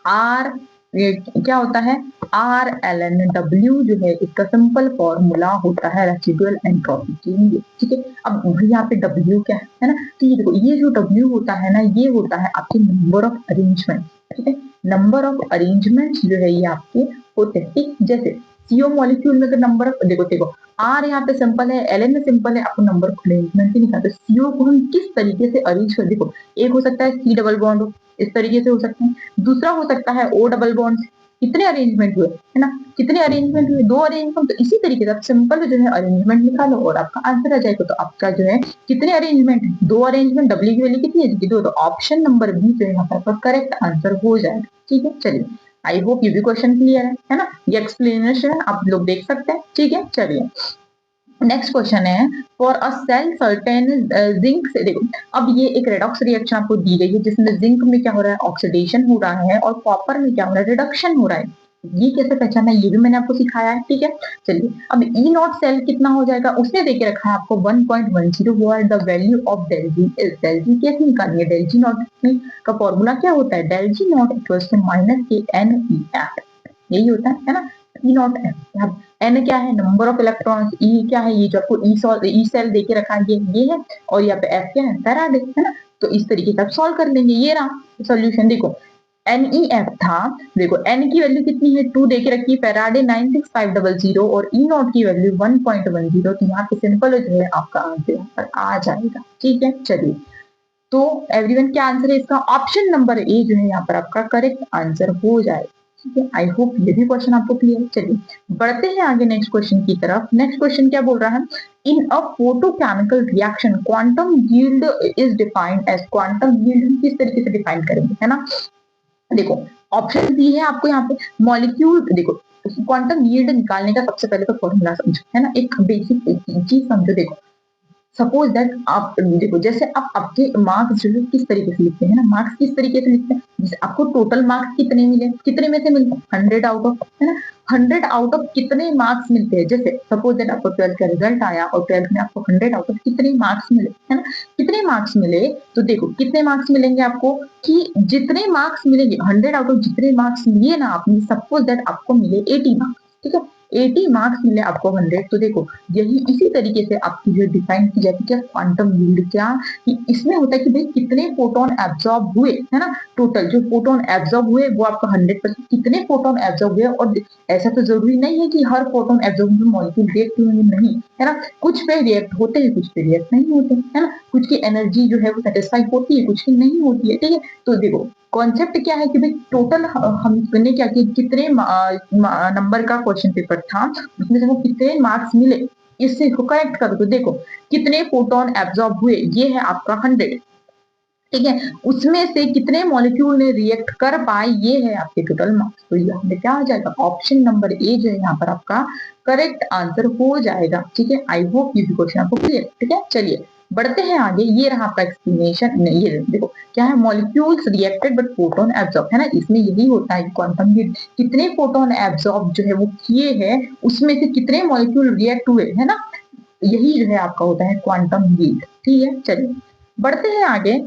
आर, क्या होता है आर एल एन डब्ल्यू जो है इसका सिंपल फॉर्मूला होता है रेसिडुअल एंट्रोपी के लिए, ठीक है। अब यहाँ पे डब्ल्यू क्या है ना, तो ये देखो ये जो डब्ल्यू होता है ना ये होता है आपके नंबर ऑफ अरेंजमेंट, ठीक है। नंबर ऑफ अरेंजमेंट जो है ये आपके होते हैं, ठीक। जैसे सीओ मॉलिक्यूल में तो नंबर ऑफ देखो आर यहाँ पे सिंपल है, एल एन में सिंपल है, आपको नंबर ऑफ अरेंजमेंट ही निकालते। सीओ को हम किस तरीके से अरेंज कर, देखो एक हो सकता है सी डबल बॉन्ड हो, इस तरीके से हो सकता है, दूसरा हो सकता है ओ डबल बॉन्ड, कितने अरेंजमेंट हुए, है ना, कितने अरेंजमेंट हुए 2 अरेंजमेंट। तो इसी तरीके से आप सिंपल जो है अरेंजमेंट निकालो और आपका आंसर आ जाएगा। तो आपका जो है कितने अरेंजमेंट है 2 अरेंजमेंट, डब्ल्यू की वैल्यू कितनी है 2, तो ऑप्शन नंबर बी जो है यहाँ पर करेक्ट आंसर हो जाएगा, ठीक है। चलिए आई होप ये भी क्वेश्चन क्लियर है ना, ये एक्सप्लेनेशन आप लोग देख सकते हैं, ठीक है। चलिए नेक्स्ट क्वेश्चन है, for a cell certain zinc से, देखो अब ये एक रेडॉक्स रिएक्शन आपको दी गई है जिसमें जिंक में क्या हो रहा है ऑक्सीडेशन हो रहा है और कॉपर में क्या हो रहा है रिडक्शन हो रहा है। ये कैसे पहचाना है ये भी मैंने आपको सिखाया है, ठीक है। चलिए अब ई नॉट सेल कितना हो जाएगा, उसने देके रखा है आपको 1.10, वो है the value of del G is, del G कैसे निकालनी है, डेल जी नॉट का फॉर्मूला क्या होता है, del G naught equals to minus के एन ई एफ, यही होता है ना, ई नॉट एफ। एन क्या है नंबर ऑफ इलेक्ट्रॉन्स, ई क्या है ये जो आपको ई सेल देके रखा है ये है, और यहाँ पे एफ क्या है फैराडे, है ना। तो इस तरीके से आप सॉल्व कर लेंगे, ये रहा सॉल्यूशन। देखो NEF था, देखो N की वैल्यू कितनी है 2 देके रखी है, फैराडे 96500 और E नॉट की वैल्यू 1.10, तो यहाँ पे सिंपल जो है आपका आंसर यहाँ पर आ जाएगा, ठीक है। चलिए तो एवरीवन क्या आंसर है इसका, ऑप्शन नंबर ए जो है यहाँ पर आपका करेक्ट आंसर हो जाएगा, ठीक है। आई होप ये भी क्वेश्चन आपको क्लियर है। चलिए बढ़ते हैं आगे नेक्स्ट क्वेश्चन की तरफ। नेक्स्ट क्वेश्चन क्या बोल रहा है, in a photochemical reaction quantum yield is defined as, quantum yield किस तरीके से डिफाइन करेंगे, है ना। देखो ऑप्शन दी है आपको यहाँ पे मॉलिक्यूल, देखो क्वांटम यील्ड निकालने का सबसे पहले तो फॉर्मूला समझो, है ना, एक बेसिक चीज समझो। देखो सपोज दैट आप देखो जैसे आप आपके मार्क्स जो है किस तरीके से लिखते हैं ना, मार्क्स किस तरीके से लिखते हैं, जैसे आपको टोटल मार्क्स कितने मिले, कितने में से मिलते हैं 100 आउट ऑफ, है ना, 100 आउट ऑफ कितने मार्क्स मिलते हैं। जैसे सपोज दैट आपको 12th का रिजल्ट आया और 12th में आपको 100 आउट ऑफ कितने मार्क्स मिले, है ना, कितने मार्क्स मिले। तो देखो कितने मार्क्स मिलेंगे आपको, कि जितने मार्क्स मिलेंगे 100 आउट ऑफ जितने मार्क्स लिए ना आपने, सपोज दैट आपको मिले 80 मार्क्स, ठीक है, 80 मार्क्स मिले आपको 100। तो देखो यही इसी तरीके से आपकी जो डिफाइन की जाती है क्वांटम यील्ड, क्या कि इसमें होता है कि भाई कितने फोटोन एब्जॉर्ब हुए, है ना, टोटल जो फोटोन एब्जॉर्ब हुए वो आपका 100%, कितने फोटोन एब्जॉर्ब हुए। और ऐसा तो जरूरी नहीं है कि हर फोटोन एब्जॉर्ब मॉलिक्यूल रिएक्ट होंगे, नहीं, है ना, कुछ पे रिएक्ट होते हैं कुछ पे रिएक्ट नहीं होते, है ना, कुछ की एनर्जी जो है वो सेटिस्फाई होती है कुछ की नहीं होती है, ठीक है। तो देखो कॉन्सेप्ट क्या है कि भाई टोटल हमने क्या किया, कितने नंबर का क्वेश्चन पेपर था उसमें से वो कितने मार्क्स मिले इससे करेक्ट करो। तो देखो कितने फोटोन एब्जॉर्ब हुए, ये है आपका 100, ठीक है, उसमें से कितने मॉलिक्यूल ने रिएक्ट कर पाए, ये है आपके टोटल मार्क्स। तो यहाँ पे क्या हो जाएगा, ऑप्शन नंबर ए जो है यहाँ पर आपका करेक्ट आंसर हो जाएगा। ठीक है, आई होप ये क्वेश्चन आपको क्लियर। ठीक है, चलिए बढ़ते हैं आगे। ये रहा आपका एक्सप्लेनेशन। ये देखो क्या है, molecules reacted but photon absorb, है ना, इसमें यही होता है क्वांटम हीट, कितने फोटोन एब्जॉर्ब जो है वो किए हैं, उसमें से कितने मॉलिक्यूल रिएक्ट हुए, है ना, यही जो है आपका होता है क्वांटम हीट। ठीक है, चलिए बढ़ते हैं आगे।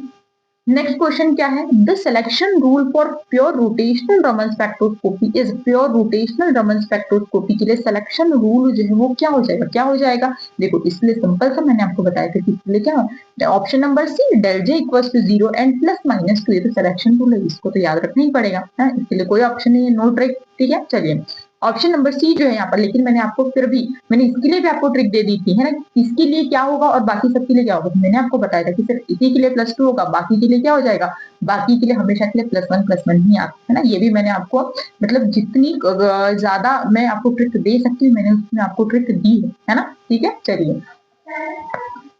नेक्स्ट क्वेश्चन क्या है, the selection rule for pure rotational Raman spectroscopy is, pure rotational Raman spectroscopy के लिए सिलेक्शन रूल जो है वो क्या हो जाएगा, क्या हो जाएगा। देखो इसलिए सिंपल सा मैंने आपको बताया था कि इसलिए क्या, option number C del J equal to 0 and plus minus 2, ये तो सिलेक्शन रूल है, इसको तो याद रखना ही पड़ेगा, है, इसके लिए कोई ऑप्शन नहीं है, नो ट्रिक। ठीक है, चलिए ऑप्शन नंबर सी जो है यहाँ पर, लेकिन मैंने आपको फिर भी मैंने इसके लिए भी आपको ट्रिक दे दी थी, है ना, इसके लिए क्या होगा और बाकी सबके लिए क्या होगा। मैंने आपको बताया था कि सिर्फ इसी के लिए +2 होगा, बाकी के लिए क्या हो जाएगा, बाकी के लिए हमेशा के लिए +1 ही आता है ना। ये भी मैंने आपको मतलब जितनी ज्यादा मैं आपको ट्रिक दे सकती हूँ, मैंने उसमें आपको ट्रिक दी है ना। ठीक है, चलिए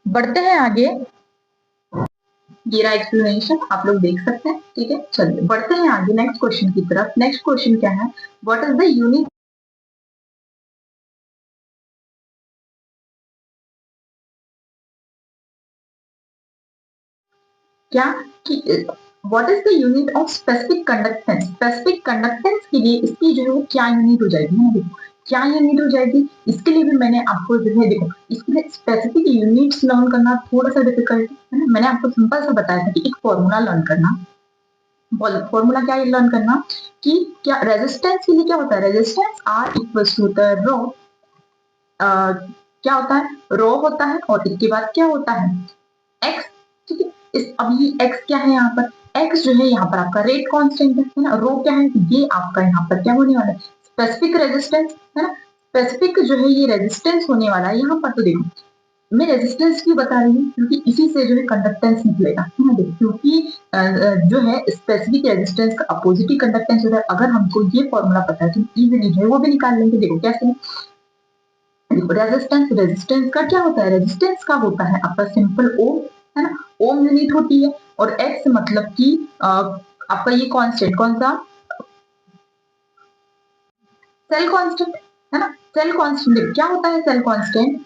बढ़ते हैं आगे। ये रहा एक्सप्लेनेशन, आप लोग देख सकते हैं। ठीक है, चलिए बढ़ते हैं आगे नेक्स्ट क्वेश्चन की तरफ। नेक्स्ट क्वेश्चन क्या है, व्हाट इज द यूनिक, क्या कि what is the unit of specific conductance, specific conductance के लिए इसकी जो है वो क्या यूनिट हो जाएगी ना, देखो क्या यूनिट हो जाएगी, इसके लिए भी मैंने आपको जो है देखो इसके लिए स्पेसिफिक यूनिट्स लर्न करना थोड़ा सा डिफिकल्ट है ना। मैंने आपको सिंपल सा बताया था कि एक फॉर्मूला लर्न करना, फॉर्मूला क्या लर्न करना कि क्या रेजिस्टेंस के लिए क्या होता है, रेजिस्टेंस आर इक्वल्स टू होता है रो, क्या होता है, रो होता है, और इसके बाद क्या होता है एक्स। ठीक है, इस अब ये एक्स क्या है यहाँ पर, एक्स जो है यहाँ पर आपका रेट कांस्टेंट है ना, रो क्या है, ये आपका यहाँ पर क्या होने वाला है, स्पेसिफिक रेजिस्टेंस, है ना, स्पेसिफिक जो है ये रेजिस्टेंस होने वाला है यहाँ पर। तो देखो मैं रेजिस्टेंस क्यों बता रही हूँ, क्योंकि इसी से जो है कंडक्टेंस निकलेगा, है ना, देखो क्योंकि जो है स्पेसिफिक रेजिस्टेंस का अपोजिट ही कंडक्टेंस होता है। अगर हमको ये फॉर्मूला पता है तो इजीली जो है वो भी निकाल लेंगे। देखो कैसे, रेजिस्टेंस, रेजिस्टेंस का क्या होता है, रेजिस्टेंस का होता है आपका सिंपल ओम, है ना, ओम यूनिट होती है, और एक्स मतलब कि आपका ये कांस्टेंट कौन सा, सेल कांस्टेंट, है ना, सेल कांस्टेंट क्या होता है, सेल कांस्टेंट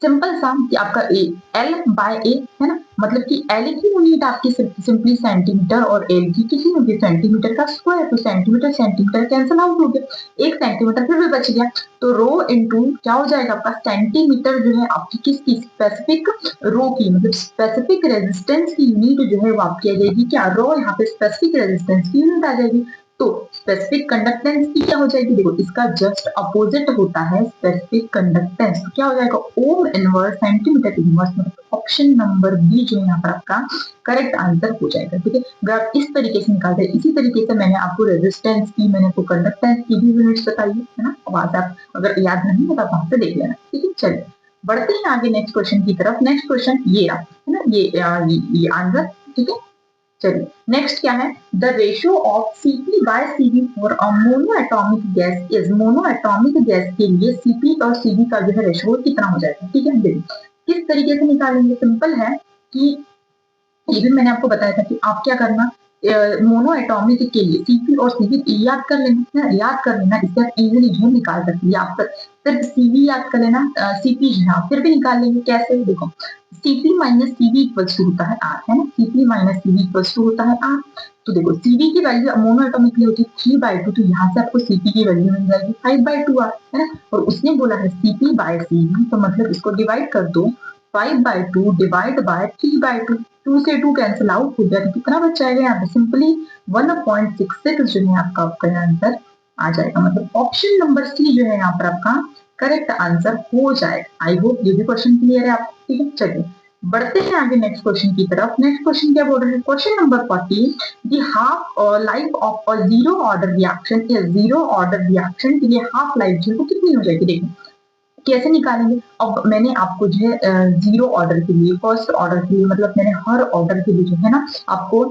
सिंपल सा कि आपका ए एल बाय ए, है ना, मतलब कि एल की यूनिट आपकी सिंपली सेंटीमीटर और एल की किसी होगी सेंटीमीटर का स्क्वायर, तो सेंटीमीटर सेंटीमीटर कैंसिल आउट हो गया, एक सेंटीमीटर फिर भी बच गया, तो रो इनटू क्या हो जाएगा आपका सेंटीमीटर जो है आपकी किसकी, स्पेसिफिक रो की, मतलब स्पेसिफिक रेजिस्टेंस की यूनिट जो है वो आपकी आ जाएगी क्या, रो, यहाँ पे स्पेसिफिक रेजिस्टेंस की यूनिट आ जाएगी। तो स्पेसिफिक कंडक्टेंस की क्या हो जाएगी, देखो इसका जस्ट अपोजिट होता है स्पेसिफिक कंडक्टेंस, तो क्या हो जाएगा ओम इनवर्स सेंटीमीटर इनवर्स, मतलब ऑप्शन नंबर बी जो है यहाँ पर आपका करेक्ट आंसर हो जाएगा। ठीक है, अगर आप इस तरीके से निकालते हैं, इसी तरीके से मैंने आपको रेजिस्टेंस की, मैंने आपको कंडक्टेंस की भी यूनिट्स बताई है ना, वहां से आप अगर याद नहीं है तो आप वहां से देख लेना। ठीक है, चलिए बढ़ते हैं आगे नेक्स्ट क्वेश्चन की तरफ। नेक्स्ट क्वेश्चन ये रहा, है ना, ये आंसर। ठीक है, चलिए नेक्स्ट क्या है, the ratio of Cp by Cv for a monoatomic gas is, monoatomic gas के लिए Cp और Cv का जो है रेशियो कितना हो जाएगा। ठीक है, देखिए किस तरीके से निकालेंगे, सिंपल है कि ये भी मैंने आपको बताया था कि आप क्या करना, मोनो एटॉमिक के लिए Cp और Cv याद कर लेना, याद कर लेना, इससे आप इजीली जो निकाल सकते हैं, आप सिर्फ Cv याद कर लेना, Cp जो है आप फिर भी निकाल लेंगे, कैसे देखो Cp minus Cv equals to होता है R, है ना, Cp minus Cv equals to होता है R। तो देखो Cv की वैल्यू मोनो एटॉमिक के लिए होती है 3/2, तो यहाँ से आपको Cp की वैल्यू मिल जाएगी 5/2 R, है ना, और उसने बोला है Cp बाय Cv, तो मतलब इसको डिवाइड कर दो, 5/2 डिवाइड बाय 3/2, 2 से 2 कैंसिल आउट हो गया, तो कितना बच जाएगा यहाँ पे सिंपली 1.66 जो है आपका आंसर आ जाएगा, मतलब ऑप्शन नंबर सी जो है यहाँ पर आपका करेक्ट आंसर हो जाएगा। आई होप ये भी क्वेश्चन क्लियर है आपको। ठीक है, चलिए बढ़ते हैं आगे नेक्स्ट क्वेश्चन की तरफ। नेक्स्ट क्वेश्चन क्या बोल रहे हैं, question number 40, the half life of a zero order reaction is, zero order reaction के लिए हाफ लाइफ जो है कितनी हो जाएगी, देखो कैसे निकालेंगे। अब मैंने आपको जो है जीरो ऑर्डर के लिए, फर्स्ट ऑर्डर के लिए, मतलब मैंने हर ऑर्डर के लिए जो है ना आपको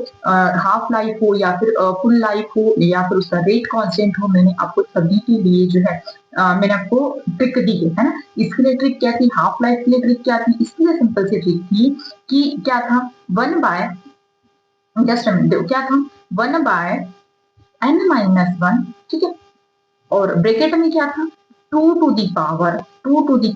हाफ लाइफ हो या फिर फुल लाइफ हो या फिर उसका रेट कांस्टेंट हो, मैंने आपको सभी के लिए जो है मैंने आपको ट्रिक दी है ना। इसके लिए ट्रिक क्या थी, हाफ लाइफ के लिए ट्रिक क्या थी, इसके लिए सिंपल सी ट्रिक थी कि क्या था, 1/, जस्ट देखो क्या था 1/n-1, ठीक है, और ब्रैकेट में क्या था 2 to the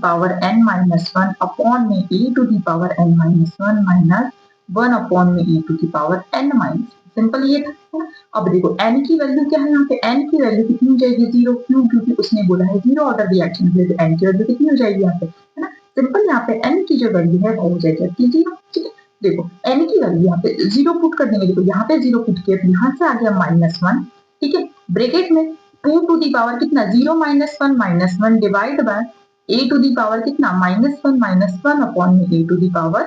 power n-1 upon में e to the power n-1 minus 1 upon में e to the power n-, simple ये था, है ना। अब देखो n की वैल्यू क्या है, यहाँ पे n की वैल्यू कितनी हो जाएगी 0, क्यों, क्योंकि उसने बोला है जीरो ऑर्डर रिएक्शन के लिए, तो n की वैल्यू कितनी हो जाएगी यहाँ पे, है ना। सिंपल यहाँ पे n की जो वैल्यू है वो हो जाएगी आपकी 0, ठीक है। देखो n की वैल्यू यहाँ पे 0 पुट कर देंगे, देखो यहाँ पे 0 पुट किया, यहाँ से आ गया -1, ठीक है। ब्रैकेट में 2 to the power कितना 0 -1 divide by a to the power कितना -1 अपॉन में a to the power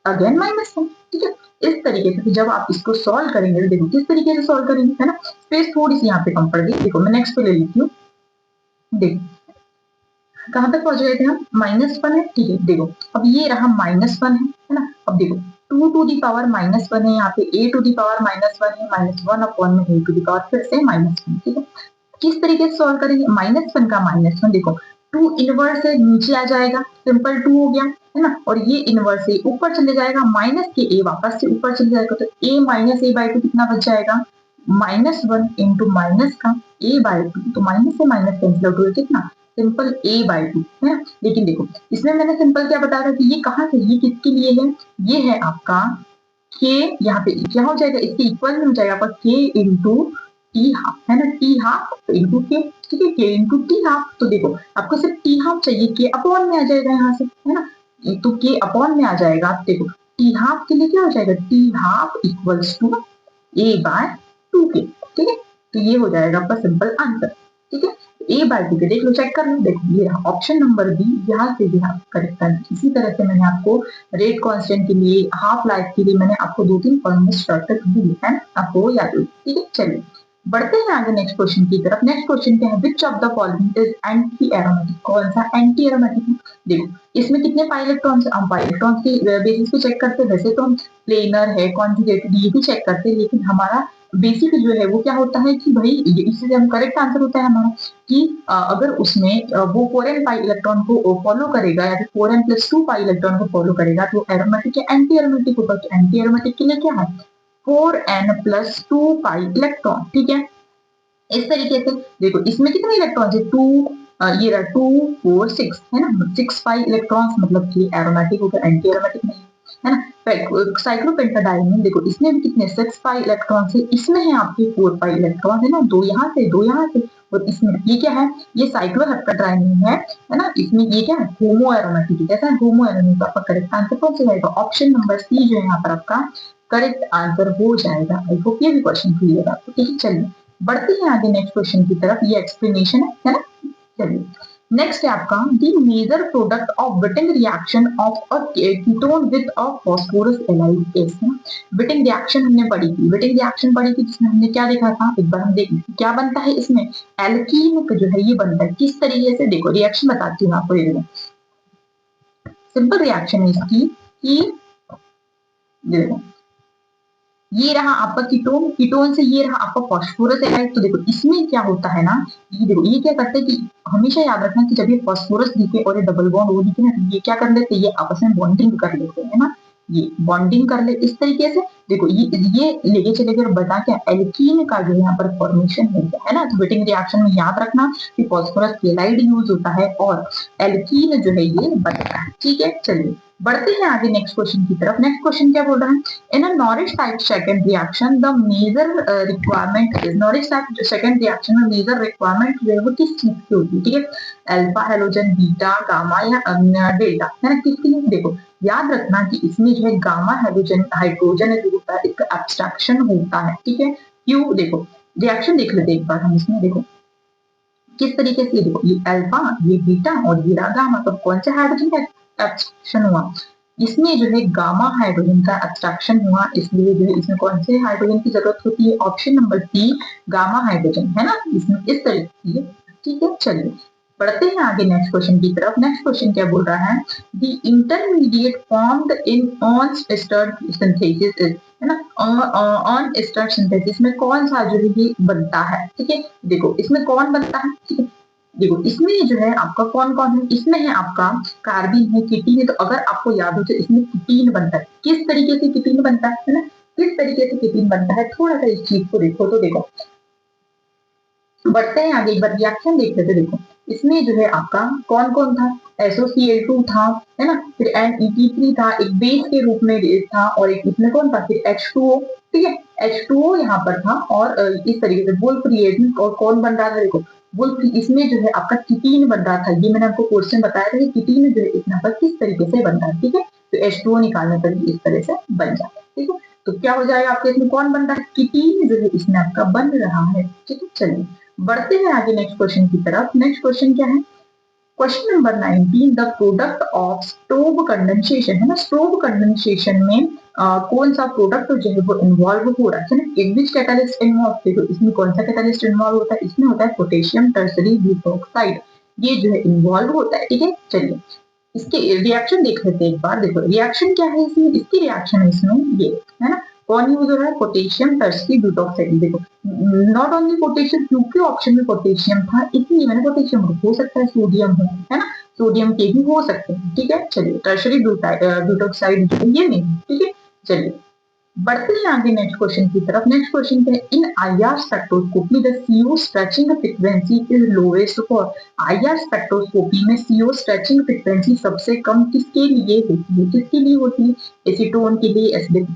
again -1, ठीक है। इस तरीके से जब आप इसको सॉल्व करेंगे, देखो किस तरीके से सॉल्व करेंगे, है ना। स्पेस थोड़ी सी यहाँ पे कम पड़ गई, देखो मैं नेक्स्ट पे ले लेती हूँ। देखो कहाँ तक पहुंच गए थे हम, -1 है, ठीक है। देखो अब ये रहा -1 है ना। अब देखो 2 to the power -1 है, यहाँ पे a to the power -1 है, -1 अपॉन में a to the power फिर से -1, ठीक है। किस तरीके से सॉल्व करेंगे, -1 का -1, देखो 2 इनवर्स है नीचे आ जाएगा, सिंपल 2 हो गया, है ना। और ये इनवर्स है ऊपर चले जाएगा, माइनस के a वापस से ऊपर चले जाएगा, तो a माइनस a/2 कितना बच जाएगा, -1 इंटू माइनस का a/2, तो माइनस से माइनस कैंसिल आउट हुआ, कितना सिंपल a/2, है ना। लेकिन देखो इसमें मैंने सिंपल क्या बताया था कि ये कहाँ से, ये किसके लिए है, ये है आपका k, यहाँ पे क्या हो जाएगा, इसके इक्वल में हो जाएगा आपका k इंटू टी हाफ, है ना, टी हाफ इंटू के, ठीक है, के इंटू टी हाफ। तो देखो आपको सिर्फ टी हाफ चाहिए, के अपॉन में आ जाएगा यहाँ से, है ना, तो के अपॉन में आ जाएगा। देखो टी हाफ के लिए क्या हो जाएगा, T half equals to a/2 के, ठीक है। तो ये हो जाएगा आपका सिंपल आंसर, ठीक है। a/2 के देख लो, चेक कर लो, देखो ये रहा ऑप्शन नंबर बी, यहाँ से भी आप करेक्ट आंसर। इसी तरह से मैंने आपको रेट कांस्टेंट के लिए, हाफ लाइफ के लिए मैंने आपको 2-3 फॉर्मूले शॉर्टकट दिए हैं, आपको याद हो, ठीक है। चलिए बढ़ते हैं आगे नेक्स्ट क्वेश्चन की तरफ। नेक्स्ट क्वेश्चन क्या है, which of the following is anti aromatic, कौन सा एंटी एरोमेटिक है। देखो इसमें कितने पाई इलेक्ट्रॉन्स, हम पाई इलेक्ट्रॉन्स के बेसिस पे चेक करते हैं, वैसे तो हम प्लेनर है, कॉन्जुगेटेड, ये भी चेक करते हैं, लेकिन हमारा बेसिक जो है वो क्या होता है कि भाई इससे हम करेक्ट आंसर होता है हमारा कि अगर उसमें वो 4n पाई इलेक्ट्रॉन को फॉलो करेगा या फिर 4n+2 पाई इलेक्ट्रॉन को फॉलो करेगा, तो एरोमेटिक या एंटी एरोमेटिक होगा। तो एंटी एरोमेटिक के लिए क्या है 4n+2 पाई इलेक्ट्रॉन, ठीक है। इस तरीके से देखो इसमें कितने इलेक्ट्रॉन है, 2, ये रहा 2 4 6, है ना, 6 पाई इलेक्ट्रॉन्स, मतलब कि एरोमेटिक होगा, एंटी एरोमेटिक नहीं, है ना। साइक्लोपेंटाडाइन में देखो इसमें भी कितने 6 पाई इलेक्ट्रॉन्स है, इसमें है आपके 4 पाई इलेक्ट्रॉन, है ना, दो यहाँ से दो यहाँ से, और इसमें ये क्या है, ये साइक्लोहेप्टाडाइन है ना। इसमें ये क्या है होमो एरोमेटिक, कैसा है होमो एरोमेटिक, तो आपका करेक्ट आंसर कौन सा जाएगा, ऑप्शन नंबर सी जो है यहाँ पर आपका करेक्ट आंसर हो जाएगा। आई होप ये भी क्वेश्चन क्लियर है आपको, ठीक है। चलिए बढ़ते हैं आगे नेक्स्ट क्वेश्चन की तरफ, ये एक्सप्लेनेशन है ना। चलिए नेक्स्ट है आपका the major product of Wittig reaction of a ketone with a phosphorus ylide is, Wittig reaction हमने पढ़ी थी, विटिंग रिएक्शन पढ़ी थी जिसमें हमने क्या देखा था, एक बार हम देख क्या बनता है इसमें, एल्कीन जो है ये बनता है किस तरीके से, देखो रिएक्शन बताती हूँ आपको, ये सिंपल रिएक्शन है इसकी कि देखो ये रहा आपका कीटोन, कीटोन से ये रहा आपका फास्फोरस एलाइड। तो देखो इसमें क्या होता है ना, ये देखो ये क्या करते हैं कि हमेशा याद रखना कि जब ये फास्फोरस दिखे और ये डबल बॉन्ड वो दिखे ना, तो ये क्या कर लेते हैं, ये आपस में बॉन्डिंग कर लेते हैं ना, ये बॉन्डिंग कर ले इस तरीके से। देखो ये लेके चले गए, बता क्या एल्कीन का जो यहाँ पर फॉर्मेशन हो गया, है ना। तो विटिंग रिएक्शन में याद रखना कि फास्फोरस एलाइड यूज होता है और एल्कीन जो है ये बनता है, ठीक है। चलिए बढ़ते हैं आगे नेक्स्ट क्वेश्चन की तरफ। नेक्स्ट क्वेश्चन क्या बोल रहा है, in a Norris type second reaction the major requirement is, Norris type second reaction में major requirement जो है वो किस चीज की होती है, ठीक है, अल्फा हेलोजन बीटा गामा या डेल्टा, है ना, किसके लिए। देखो याद रखना कि इसमें जो है गामा हेलोजन हाइड्रोजन जो होता है इसका एब्स्ट्रैक्शन होता है, ठीक है। क्यों, देखो रिएक्शन देख लेते एक बार हम इसमें, देखो किस तरीके से, देखो ये अल्फा ये बीटा और ये गामा, तो कौन से हाइड्रोजन का एब्स्ट्रैक्शन हुआ, इसमें जो है गामा हाइड्रोजन का एब्स्ट्रैक्शन हुआ, इसलिए जो है इसमें कौन से हाइड्रोजन की जरूरत होती है, option number C gamma hydrogen, है ना, इसमें इस तरीके से, ठीक है। चलिए बढ़ते हैं आगे नेक्स्ट क्वेश्चन की तरफ। नेक्स्ट क्वेश्चन क्या बोल रहा है, the intermediate formed in on stirred synthesis is, है ना, ऑन स्टर्ड सिंथेसिस में कौन सा जो है ये बनता है, ठीक है। देखो इसमें कौन बनता है, ठीक है, देखो इसमें जो है आपका कौन कौन है, इसमें है आपका कार्बिन है, कीटीन है। तो अगर आपको याद हो तो इसमें कीटीन बनता है, किस तरीके से कीटीन बनता है ना, किस तरीके से किटीन बनता है, थोड़ा सा इस चीज को देखो। तो देखो बढ़ते हैं आगे, एक बार रिएक्शन देख लेते। देखो इसमें जो है आपका कौन कौन था, SOCl2 था, है ना, फिर NET3 था, एक बेस के रूप में था, और एक इसमें कौन था, फिर H2O। ठीक है, H2O यहाँ पर था, और इस तरीके से वुल्फ रिएजेंट, और कौन बन रहा था, देखो वुल्फ, इसमें जो है आपका कीटीन बन रहा था। ये मैंने आपको क्वेश्चन बताया था कि कीटीन जो है इस यहाँ पर किस तरीके से बन रहा है। ठीक है, तो H2O निकालने पर इस तरह से बन जाता है। ठीक है, तो क्या हो जाएगा आपके इसमें कौन बन रहा है, कीटीन जो है इसमें आपका बन रहा है। ठीक है, चलिए बढ़ते हैं आगे नेक्स्ट क्वेश्चन की तरफ। नेक्स्ट क्वेश्चन क्या है, question number 19, the product of stove condensation, है ना, स्टोव कंडेंसेशन में कौन सा प्रोडक्ट जो है वो इन्वॉल्व हो रहा है ना, एक विच कैटालिस्ट इन्वॉल्व, देखो इसमें कौन सा कैटालिस्ट इन्वॉल्व होता है, इसमें होता है पोटेशियम टर्सरी ब्यूटाऑक्साइड, ये जो है इन्वॉल्व होता है। ठीक है, चलिए इसके रिएक्शन देख लेते हैं एक बार। देखो रिएक्शन क्या है इसमें, इसकी रिएक्शन है इसमें ये, है ना, कौन यूज हो रहा है, पोटेशियम टर्सरी ब्यूटाऑक्साइड। देखो नॉट ओनली पोटेशियम, क्योंकि ऑप्शन में पोटेशियम था इसलिए मैंने पोटेशियम हो सकता है सोडियम है ना, सोडियम के भी हो सकते हैं। ठीक है, चलिए टर्सरी ब्यूटाऑक्साइड ये नहीं। ठीक है, चलिए बढ़ते हैं आगे नेक्स्ट क्वेश्चन की तरफ। नेक्स्ट क्वेश्चन क्या है, इन IR spectroscopy the CO stretching frequency is lowest for, IR spectroscopy में CO स्ट्रेचिंग फ्रीक्वेंसी सबसे कम किसके लिए होती है, किसके लिए होती है, एसीटोन के लिए, एसिडिक।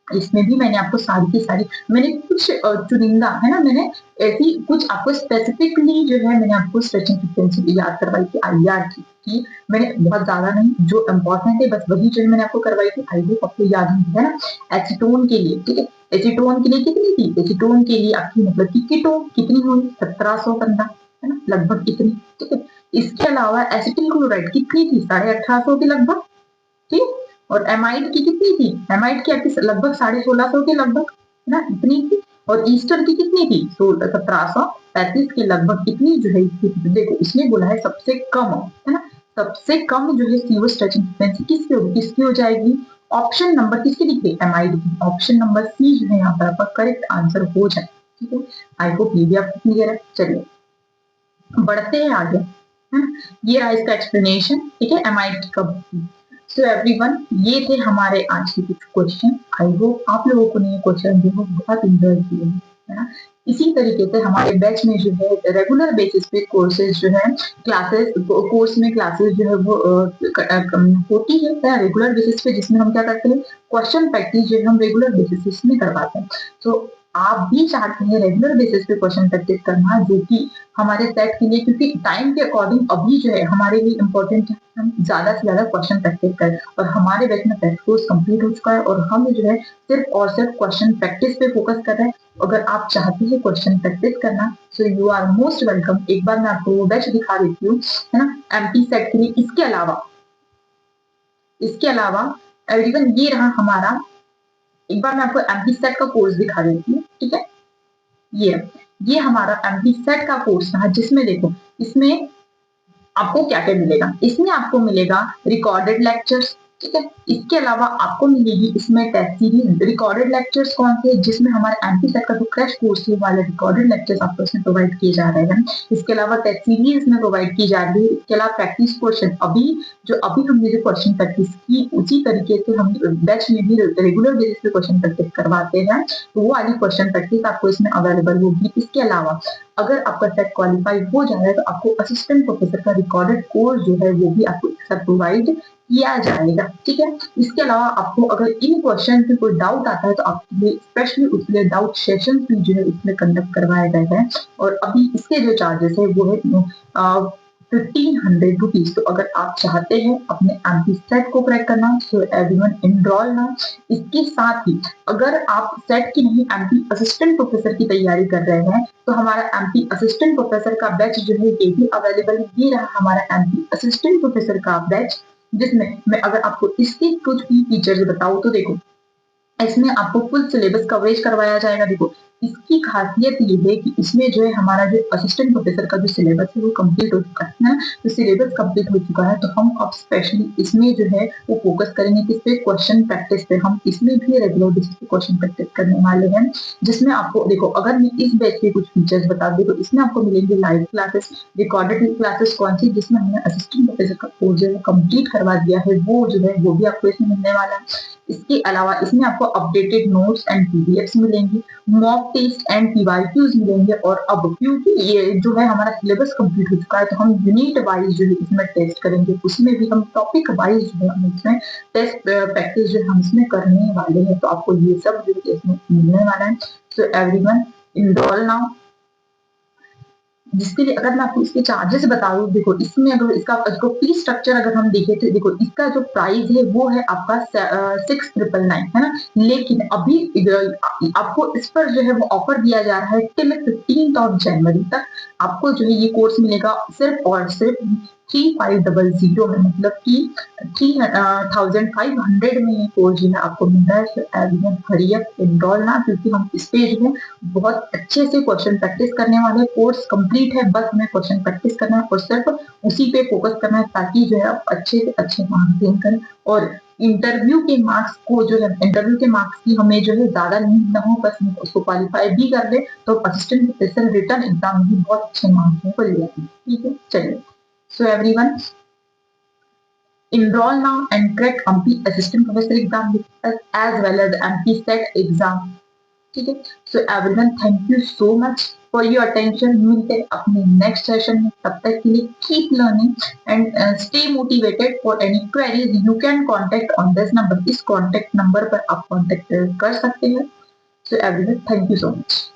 इसमें भी मैंने आपको सारी की सारी, मैंने कुछ चुनिंदा, है ना, मैंने ऐसी कुछ आपको स्पेसिफिकली जो है मैंने आपको स्ट्रेचिंग फ्रीक्वेंसी याद करवाई थी IR की मैंने बहुत ज्यादा नहीं, जो इम्पोर्टेंट है बस वही जो है मैंने आपको करवाई थी। आई होप आपको याद नहीं है ना। एसीटोन के लिए, ठीक है, एसीटोन के लिए कितनी थी, एसीटोन के लिए आपकी मतलब की कीटोन कितनी हुई, 1715, है ना, लगभग इतनी। ठीक है, इसके अलावा एसिटिल क्लोराइड कितनी थी, 1850 के लगभग। ठीक, और एमाइड की कितनी थी, एमाइड की आपकी लगभग 1650 के लगभग, है ना, इतनी थी। और ईस्टर की कितनी थी, 1735 के लगभग, कितनी जो है इसकी। देखो इसने बोला है सबसे कम, है ना, सबसे कम जो है CO स्ट्रेचिंग फ्रीक्वेंसी किसकी होगी, किसकी हो जाएगी, ऑप्शन नंबर किसकी दिख रही है, एमाइड की, ऑप्शन नंबर सी जो है यहाँ पर आपका करेक्ट आंसर हो जाए। ठीक है, आई होप ये भी आपको क्लियर है। चलिए बढ़ते हैं आगे, है ना, ये रहा इसका एक्सप्लेनेशन। ठीक है, एमाइड कब। सो एवरीवन, ये थे हमारे आज के कुछ क्वेश्चन। आई होप आप लोगों को ये क्वेश्चन जो है बहुत इंजॉय किए हैं, है ना। इसी तरीके से हमारे बैच में जो है रेगुलर बेसिस पे कोर्सेज जो है, क्लासेस कोर्स में क्लासेस जो है वो होती है रेगुलर बेसिस पे, जिसमें हम क्या करते हैं, क्वेश्चन प्रैक्टिस जो है हम रेगुलर बेसिस में करवाते हैं। तो आप भी चाहते हैं रेगुलर बेसिस पे क्वेश्चन प्रैक्टिस करना, जो कि हमारे सेट के लिए, क्योंकि टाइम के अकॉर्डिंग अभी जो है हमारे लिए इम्पोर्टेंट है हम ज्यादा से ज्यादा क्वेश्चन प्रैक्टिस करें। और हमारे बैच में टेस्ट कोर्स कंप्लीट हो चुका है और हम जो है सिर्फ और सिर्फ क्वेश्चन प्रैक्टिस पे फोकस कर रहे हैं। अगर आप चाहते हैं क्वेश्चन प्रैक्टिस करना, so you are most welcome. एक बार मैं आपको वो बैच दिखा देती हूँ, है ना, एमपी सेट के लिए। इसके अलावा एवरीवन ये रहा हमारा, एक बार मैं आपको एमपी सेट का कोर्स दिखा देती हूँ। ठीक है, ये हमारा एमपी सेट का कोर्स रहा, जिसमें देखो इसमें आपको क्या क्या मिलेगा, इसमें आपको मिलेगा रिकॉर्डेड लेक्चर्स। ठीक है, इसके अलावा आपको मिलेगी इसमें टेस्ट सीरीज। रिकॉर्डेड लेक्चर्स कौन से, जिसमें हमारे एमपी सेट का जो क्रैश कोर्स है वाले रिकॉर्डेड लेक्चर्स आपको इसमें प्रोवाइड किए जा रहे हैं। इसके अलावा टेस्ट सीरीज इसमें प्रोवाइड की जा रही है। इसके अलावा प्रैक्टिस क्वेश्चन, अभी हमने जो क्वेश्चन प्रैक्टिस की उसी तरीके से हम बैच में भी रेगुलर बेसिस पे क्वेश्चन प्रैक्टिस करवाते हैं, तो वो वाली क्वेश्चन प्रैक्टिस आपको इसमें अवेलेबल होगी। इसके अलावा अगर आपका सेट क्वालिफाई हो जाए है तो आपको असिस्टेंट प्रोफेसर का रिकॉर्डेड कोर्स जो है वो भी आपको प्रोवाइड किया जाएगा। ठीक है, इसके अलावा आपको अगर इन क्वेश्चन में कोई डाउट आता है तो आपके लिए स्पेशली उसके लिए डाउट सेशन भी जो है इसमें कंडक्ट करवाए गए हैं। और अभी इसके जो चार्जेस है वो है 1500 रुपीज। तो अगर आप चाहते हैं अपने एमपी सेट को क्रैक करना, तो एवरीवन एनरोल ना। इसके साथ ही अगर आप सेट की नहीं एमपी असिस्टेंट प्रोफेसर की तैयारी कर रहे हैं, तो हमारा एमपी असिस्टेंट प्रोफेसर का बैच जो है ये भी अवेलेबल है। ये रहा हमारा एमपी असिस्टेंट प्रोफेसर का बैच, जिसमें मैं अगर आपको इसके कुछ भी फीचर्स बताऊं तो देखो इसमें आपको फुल सिलेबस कवरेज करवाया जाएगा। देखो इसकी खासियत ये है कि इसमें जो है हमारा जो असिस्टेंट प्रोफेसर का जो सिलेबस है वो कंप्लीट हो चुका है ना, तो सिलेबस कंप्लीट हो चुका है। तो हम अब स्पेशली इसमें जो है वो फोकस करेंगे किस पे, क्वेश्चन प्रैक्टिस पे। हम इसमें भी रेगुलर बेसिस पे क्वेश्चन प्रैक्टिस करने वाले हैं, जिसमें आपको देखो अगर मैं इस बैच के कुछ फीचर्स बता दूं तो इसमें आपको मिलेंगे लाइव क्लासेस, रिकॉर्डेड क्लासेस कौन सी, जिसमें हमने असिस्टेंट प्रोफेसर का कोर्स जो है कंप्लीट करवा दिया है, वो जो है वो भी आपको इसमें मिलने वाला है। इसके अलावा इसमें आपको अपडेटेड नोट्स एंड पीडीएफ्स मिलेंगे, मॉक टेस्ट एंड पीवाईक्यूज मिलेंगे। और अब क्योंकि ये जो है हमारा सिलेबस कंप्लीट हो चुका है, तो हम यूनिट वाइज जो है इसमें टेस्ट करेंगे, उसमें भी हम टॉपिक वाइज जो है हम इसमें टेस्ट प्रैक्टिस जो है हम इसमें करने वाले हैं। तो आपको ये सब जो है इसमें मिलने वाला है। So everyone enroll now. जिसके लिए अगर मैं आपको इसके चार्जेस बताऊं, देखो इसमें अगर इसका फी स्ट्रक्चर अगर हम देखें तो देखो इसका जो प्राइस है वो है आपका 6,999 है ना। लेकिन अभी आपको इस पर जो है वो ऑफर दिया जा रहा है टिल 15 जनवरी तक। आपको जो है ये कोर्स मिलेगा सिर्फ और सिर्फ 3500 में, मतलब कि 3500 में ये कोर्स जो है आपको मिल रहा है। हरी अप एनरोल ना, क्योंकि हम इस पे जो है बहुत अच्छे से क्वेश्चन प्रैक्टिस करने वाले। कोर्स कंप्लीट है, बस हमें क्वेश्चन प्रैक्टिस करना है और सिर्फ उसी पे फोकस करना है, ताकि जो है आप अच्छे से अच्छे मार्क्स गेन करें। और इंटरव्यू के मार्क्स को जो है, इंटरव्यू के मार्क्स की हमें जो है ज्यादा नीड ना हो, बस हम उसको क्वालिफाई भी कर ले तो असिस्टेंट प्रोफेसर रिटर्न एग्जाम में बहुत अच्छे मार्क्स को ले जाते हैं। ठीक है, चलिए। So everyone enroll now and crack MP assistant professor exam with us as well as MP set exam। ठीक है, so everyone thank you so much for your attention. मिलते हैं अपने नेक्स्ट सेशन में, तब तक के लिए keep learning and stay motivated. For any queries you can contact on this number, इस कॉन्टेक्ट नंबर पर आप कॉन्टेक्ट कर सकते हैं। So everyone thank you so much.